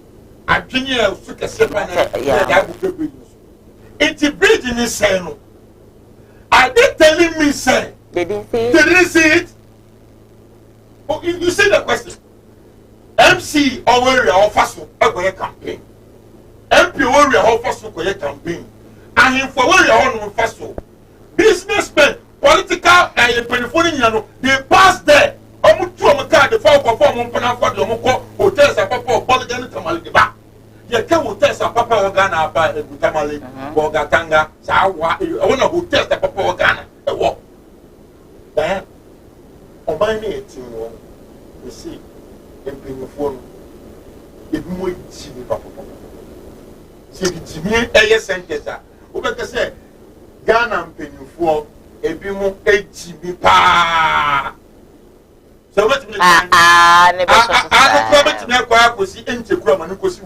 I think you have took a separate business. It's a bridge in his cell. Are they telling me, say? They didn't see it. They didn't see it. Oh, you see the question. MC or Faso a campaign. MP or Faso campaign. And him for on Faso. Businessmen, political and Penifonian, they pass there. Almost two of the fall perform on Panafo, the Moko, hotels and Papa, Polygon Tamaliba. You can't hotels and Papa Organa by Tamale, Bogatanga, Sawa, I want to hotels and Papa Organa. A walk. Then, on my name, you see, in Penifon, it might see me, Papa. See, it's me, a sentence. Ubeka say, Ghana and Penifon, a bimo, a GB pa. So what me? I don't to me acquire was the empty grammar because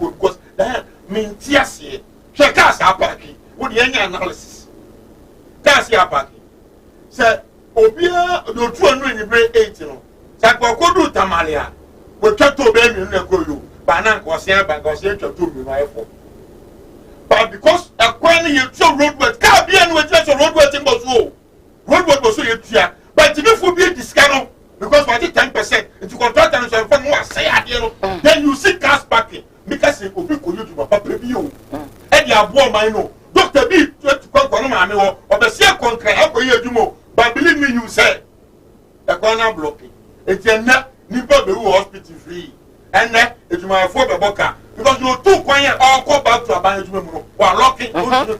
that mean Tiasi. Check us apaki. What the analysis? Kasi apaki. Say, Obia, no 280. Sakwakodu Tamalia. We talk to baby in the Goyu. Banan was here by Gosia to me, my fault. But because acquiring your two roadwork, Caribbean was just a roadwork in Bozo. Roadwork was so you tear. But if you be discount. Because what is 10%, if you contract and so on, say then you see cash backing. Because it will be good to Papa Preview. And you have one minor. Dr. B, to come or the same contract, how can you do more? But believe me, you say, the corner blocking. It's a net, Nipa hospital free. And that is my father Boca. Because you're too quiet, all go back to a banjo while locking. But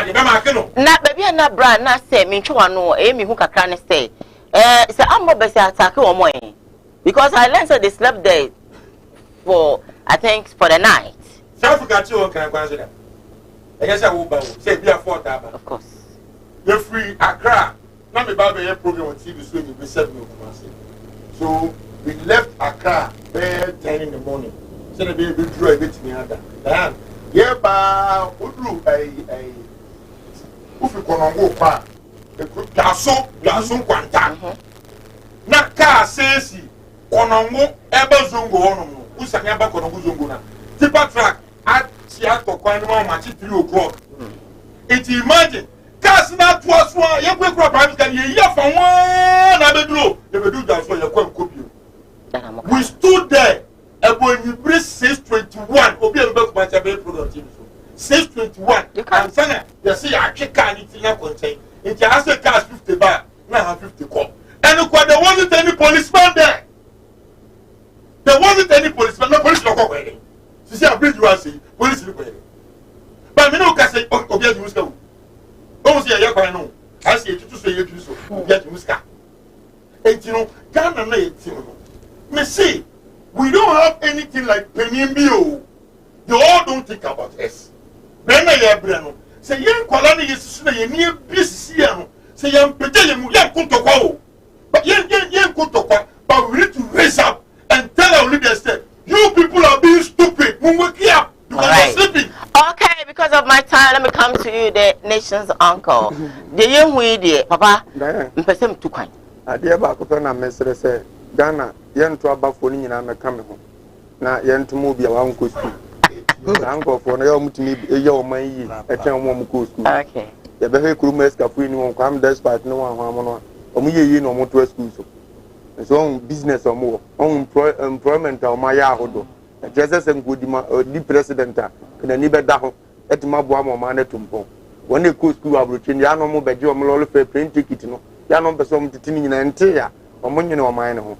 the Mamma not baby and not brand, not say, me to no, Amy who can say. It's an ambulance attack or more because I learned that they slept there for I think for the night. South got you can consider. I guess I will say be a 4,000. Of course. You're free Accra. Not about the program on TV so you be 7 So we left Accra there 10 in the morning. So the baby drew a bit to me under. Yeah, but who drew a who you can go Gaso Quanta. Na car says, Konongo, Ebazungo, Usanyaba Kononguzunguna. Tipa track at Seattle, Quantum at 3 o'clock. It imagine, Casna was one, you will probably can hear from one Abedro, they will do that for your copy. We stood there, and when you bring 621, Obi and Buck by Tabay Productive. 621, you can't send it. You see, I can't eat in a contain. If you ask the cash 50 back, now have 50 call. And look what there wasn't any policeman there. There wasn't any policeman, no police local wedding. You see, I bring you and say, police look wedding. But I don't say, oh, get you go. Don't say, I know. I say, to say, you so, get you Muska. And you know, Ghana, me see, we don't have anything like Penimbo. You all don't think about us. Then I have Breno. Say young colony is near Bissiano. Say young Petal, young Kutoko. But young Kutoko, but we need to raise up and tell our leaders that you people are being stupid. Because you're sleeping. Okay, because of my time, let me come to you, the nation's uncle. The young lady, Papa, Mpesem too kind. I dear Bakopana Messer say, Ghana, young to about 40 and I'm coming home. Now, young to move your uncle. Uncle for no to me a young man, a town woman coast. Okay. The very crew mess of we won't come despite no one, or me, no more to a school. It's own business or more, own employment or my yard. Jesus and good the president, can a neighbor down at my bomb or man at Tumpo. When they could school of routine, Yano by Joe Molofe print ticket, Yano Bessom to Tini and Tia, or Money or mine home.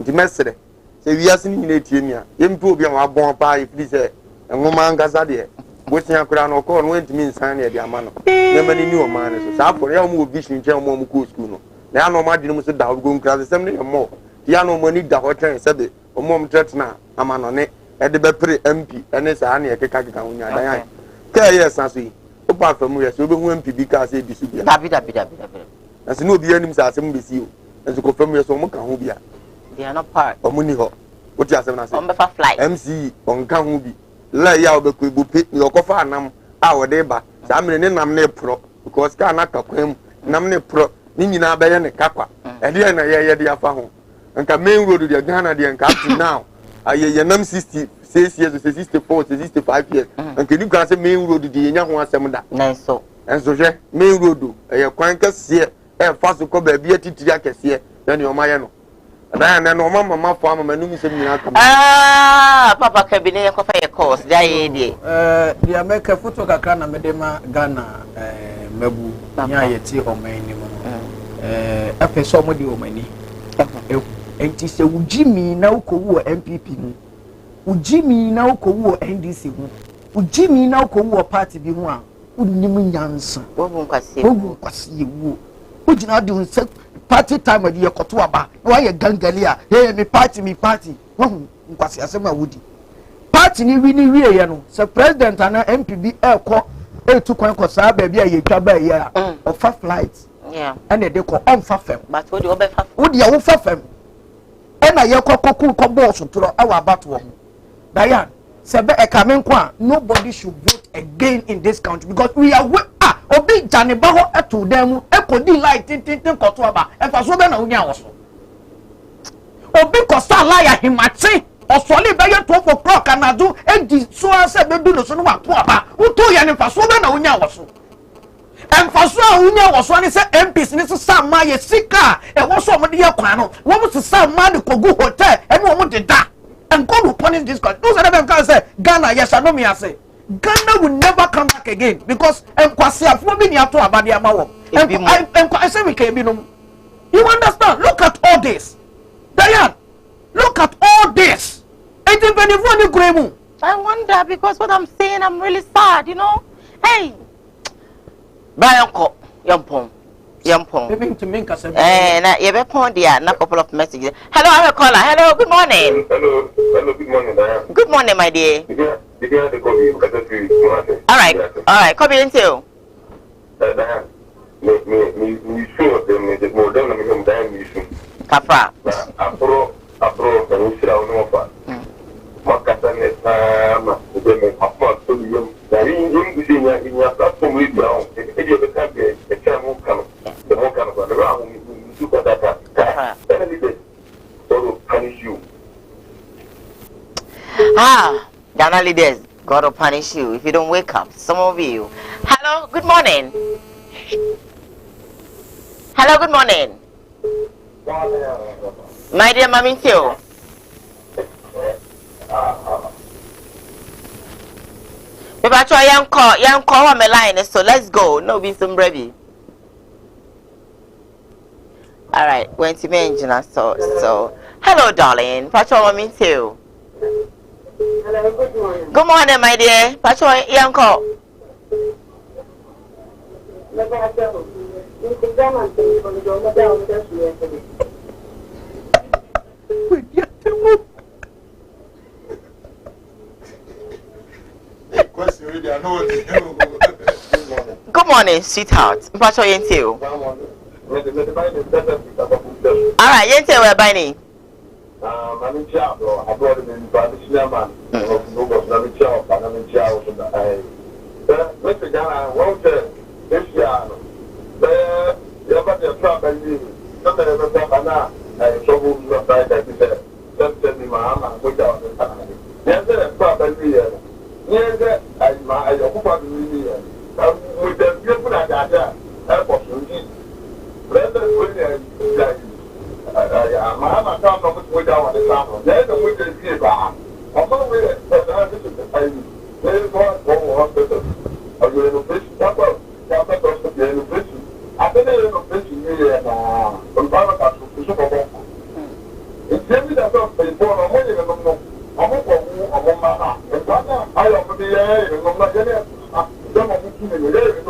The message say we are seeing in Etinia, improve your bomb pie, please. And woman Gazadia, waiting a crown or corn went to mean sign at the Amano. Never knew a man, so for your move vision, German school. Now no matter you must have gone class assembly or more. Piano money the hotel said it, or mom church now, a man on it, at the Bepre MP, and it's a honey a Kakakunya. Yes, I see. opa famu yes obe hu MPB ka say bi su bia dabi na se no obi anim sa asem be si o na se ko famu yes o mo ka ho bia they are not part o mo ni ho o ti asem na se on be fa fly MC on ka ho bi la ya obeku ibupe ni okofa anam a wo de ba sa amene ne nam ne pro because ka na kakwam nam ne pro ni nyina be ye ne kakwa e de na ye de afa ho nka main road de Ghana de nka up to now aye nam 60 6 years 64 65 years nka ni kwa se main road de nya ho asem da na so enso hwe main road e kwan kase e fa so ko ba bia titiri akese na ne o maye no na no mama fo amama nu mi se nyina ka papa kabine ko fa ye course da ye die dia make photo kakra na medema Ghana mabu nya yeti omani mu apeso mo di omani enti se ujimi na ukowu MPP mu ujimi na ukowu NDC mu ujimi na ukowu party bi mu a unnim nyansa wobu kwase yewu ujina di unse party time de yekoto aba wa ye gangali a hey me party wohu nkwase asema wudi party ni wini wie ye no se president ana MPB ekọ etu kwan ko saa ba bia ye twa ba ye a ofa flight ene de ko on fa fem but wodi obefa wodi ya wo fa fem ena ye kokoku ko boss turo awa abato ho Diane sebe ekamen kwa nobody should vote again in this country because we are obi jane ba ho eto dem ekodi light tin koto aba efa so be na unya woso obi ko sa liar himate osole be ye 12 o'clock anadu edi so ase be du no so no wa to aba uto ye ne fa so be na unya woso emfa so a unya woso ni se MPs ni se sa ma ye sika e wo so mo de ye kwan no wo mo se sa ma de kogu hotel e no mo de da and God will punish this country. Those are them can say Ghana, yes, I know me. I say Ghana will never come back again because I say we can be no. You understand? Look at all this, Diane. Look at all this. I wonder because what I'm saying, I'm really sad. You know, hey, Brian Ko, Yampong. Maybe to make us na you be pon there na couple of messages. Hello, I'm a caller. Hello, good morning. Hello, good morning, Diane. Good morning, my dear. All right, come in too. Diane, me sure them more than me Diane Kafra. Apro, can you sit down over? Makata ma me papa to you. Dari in your platform with down. If you be happy, a channel come. The more kind of around you got that. So punish you. Ghana leaders, God will punish you if you don't wake up. Some of you. Hello, good morning. Hello, good morning. My dear Mami Tio. If I try young call on my line, so let's go. No be some brevy. All right, went to mention so hello, darling. Patrol me too. Hello, good morning. Good morning, my dear. Patrol young call. Good morning, sweetheart. Patrol you too. All right, you tell where Benny. I'm job, I brought him in by the cinema. I'm job, Mr. Ghana, won't this year. You have a trap and you. Something of a trap now. I so who you are like you said. Just tell me, Mama, without the family. Yes, a trap and you. Yes, I hope I will be here. With the people at that, airport, you Mama can't know which way down on the sample. There's a way to see it. I'm going to this is the time. There is one hospital. Are you in a fish? You're in a fish. I think they're in a fish here now. From Baraka to Super Bowl. It's every day of the phone. I'm waiting on them. I'm on my and I offer the air and I'm not getting it. Some of them in the air and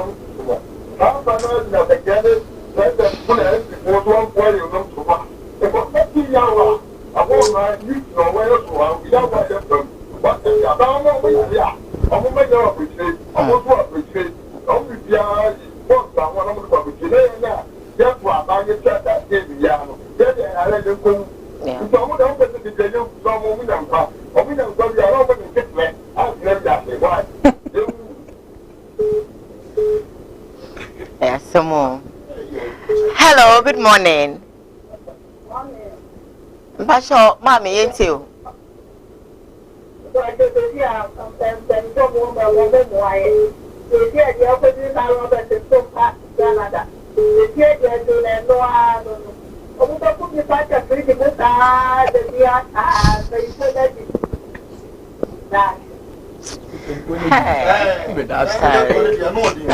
I'm not together. Let them put it before one way you know to one. If I'm not seeing our, I won't mind you know where to go. We don't want them. But if you don't know where you are, I'm going to make you appreciate. I'm going to appreciate. I'm biara box àwọn ọmọ ko bi ne na ya to abanye tata TV ya no ya de ala de ko so ọmọ da ko ti de so ọmọ mi na mpa ọmọ na ko bi ara ọmọ ni ketme a ne da se why Yes, some more. Hello, good morning. Mpasho, mami yenti o.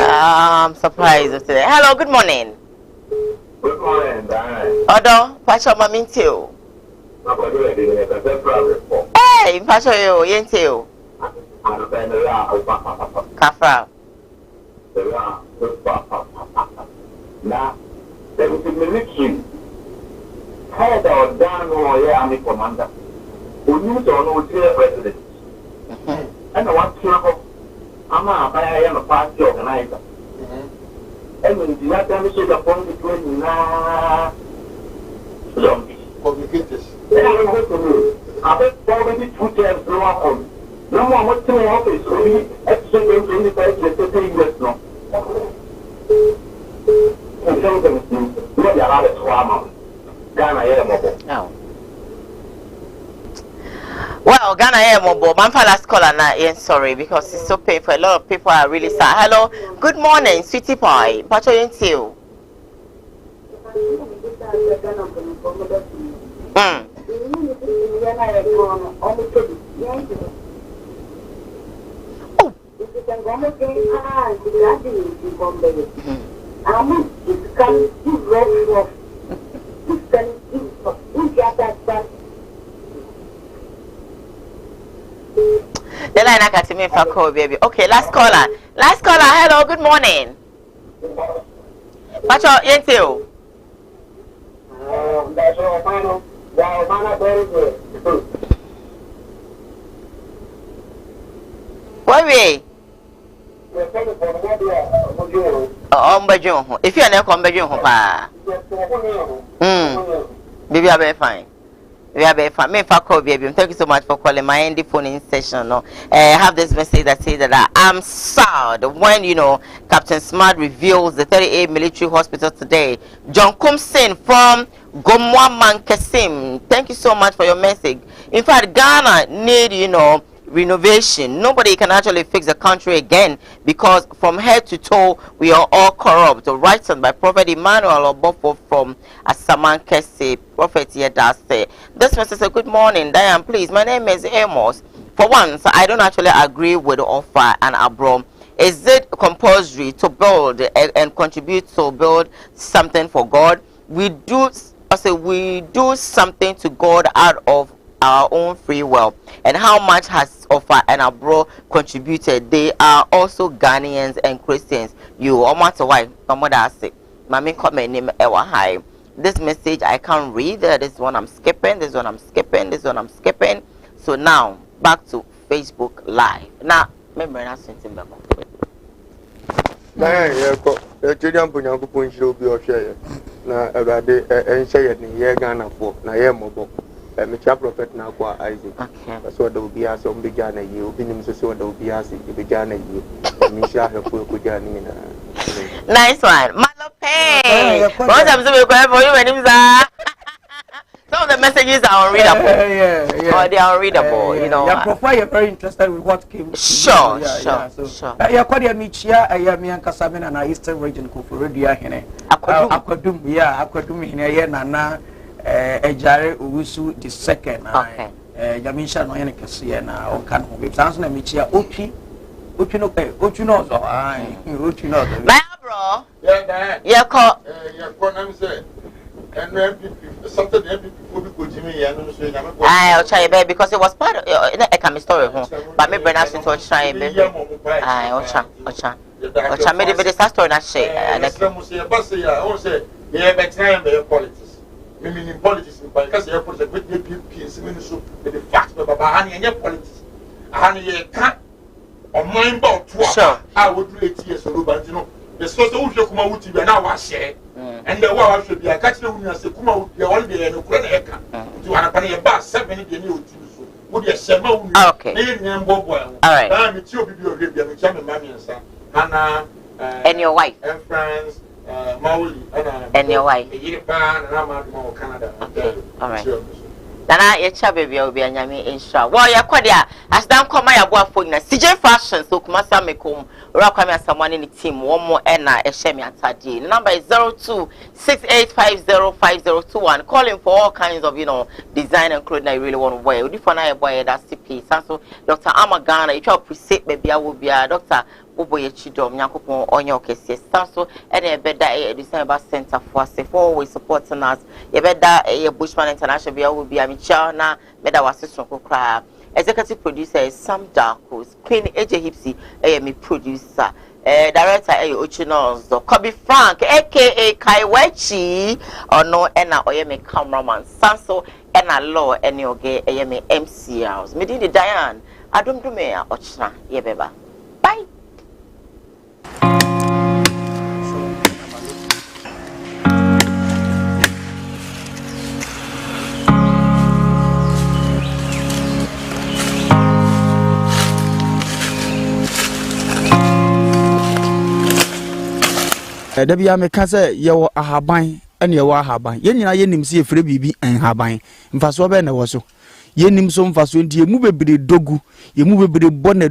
I'm surprised today. Hello, good morning. Good morning, Diane. Odo, Pasha Maminti o. Hey, Pasha yo, yenti o. Kafra. Now, there was a military head or down or army commander who used on no president. And I want to I'm a party organizer. And when you have to say the point between now, communicators. I bet already 2 times no one. No one wants to office, only exchange 25 years to 3 years now. And so the allowed to swam. Ghana, yeah, well, Ghana air mobile. My last caller now. Yes, sorry because it's so painful. A lot of people are really sad. Hello, good morning, sweetie pie. Pacho yenti. The line I got to me for call, baby. Okay, last caller. Last caller. Hello, good morning. Pacho yenti. Why if you are not come back, baby, I'll be fine. We are very fine. Baby. Thank you so much for calling my ending phone in session. No, I have this message that says that I'm sad when Captain Smart reveals the 38 military hospital today. John Kumsin from Gomwa Mankesim. Thank you so much for your message. In fact, Ghana need renovation. Nobody can actually fix the country again because from head to toe we are all corrupt. Written by Prophet Emmanuel Obofo from Asamankese. Prophet Yedase. This message says, good morning, Diane, please. My name is Amos. For once, I don't actually agree with the offer and Abram. Is it compulsory to build and contribute to build something for God? We do something to God out of our own free will. And how much has Offer and Abro contributed? They are also Ghanaians and Christians. You almost why say Mami comment name Ewa High. This message I can't read. This one I'm skipping. This one I'm skipping. This one I'm skipping. So now back to Facebook Live. Now remember na something back. Na Everade enhye ne ye Ghana for na ye mobo me cha prophet na kwa Isaac so da obi ase o be Ghana ye obi nim so da obi ase e be Ghana ye me sha hefo ko Ghana na nice one Malope what am so we go for you when him za some of the messages are unreadable or they are unreadable your profile you're very interested with what came sure ya kwa dia michia ya mi ankasa me na Eastern region ko for radio hene akwadum hene ye na ejare owusu the second jamisha no hene kese na on kan ho be sans na michia otu no zo my bro yeah ko na me say and something people be Jimmy and so I'll try baby because it was part of a can story but me bring us into try baby ocha me the story na share and say yeah but time be politics me mean politics because you put the PPP so the fact but baba any politics and you can on mind about I would do 8 years so but the source of Kumawood TV now was share. And the war should be a catch the winner, say Kumawood, one day and a credit to an a bus 7 in the new TV. Would you say, okay, all right, I'm a two people, mammy and son, Hannah, and your wife, and friends, Maui, and your wife, and I'm more Canada. Okay, all right. Nana, your baby will be a yammy in show. Well, you're quite there. As down come my abuah for CJ Fashion, so Kumasa Mekum, Rockam, someone in the team, one more Enna, a Shemi and Tadi. Number is 0268505021. Calling for all kinds of, design and clothing I really want to wear. If I buy that's the piece. So, Dr. Amagana, if you appreciate, maybe I will be a doctor. Oboye Chidom, Yakupon, on your case, so and a better December Center for us, always supporting us. You better a Bushman International will be a Michana, Meda was cry. Executive producer is Sam Darkos, Queen AJ Hipsy, AME producer, director Ochinons, Kobe Frank, aka Kaiwechi, or no, and now I am a cameraman, Sanso, and a law, and your gay AME MCRs. Medini Diane, I don't do me, Ochna, Yebeba. Bye. Dabia meka se ye ahaban ene ye ahaban ye nyina ye nim se efre bibi en haban mfaso be na wo so ye nim so mfaso ndi ye mu bebre dogu ye mu bebre bone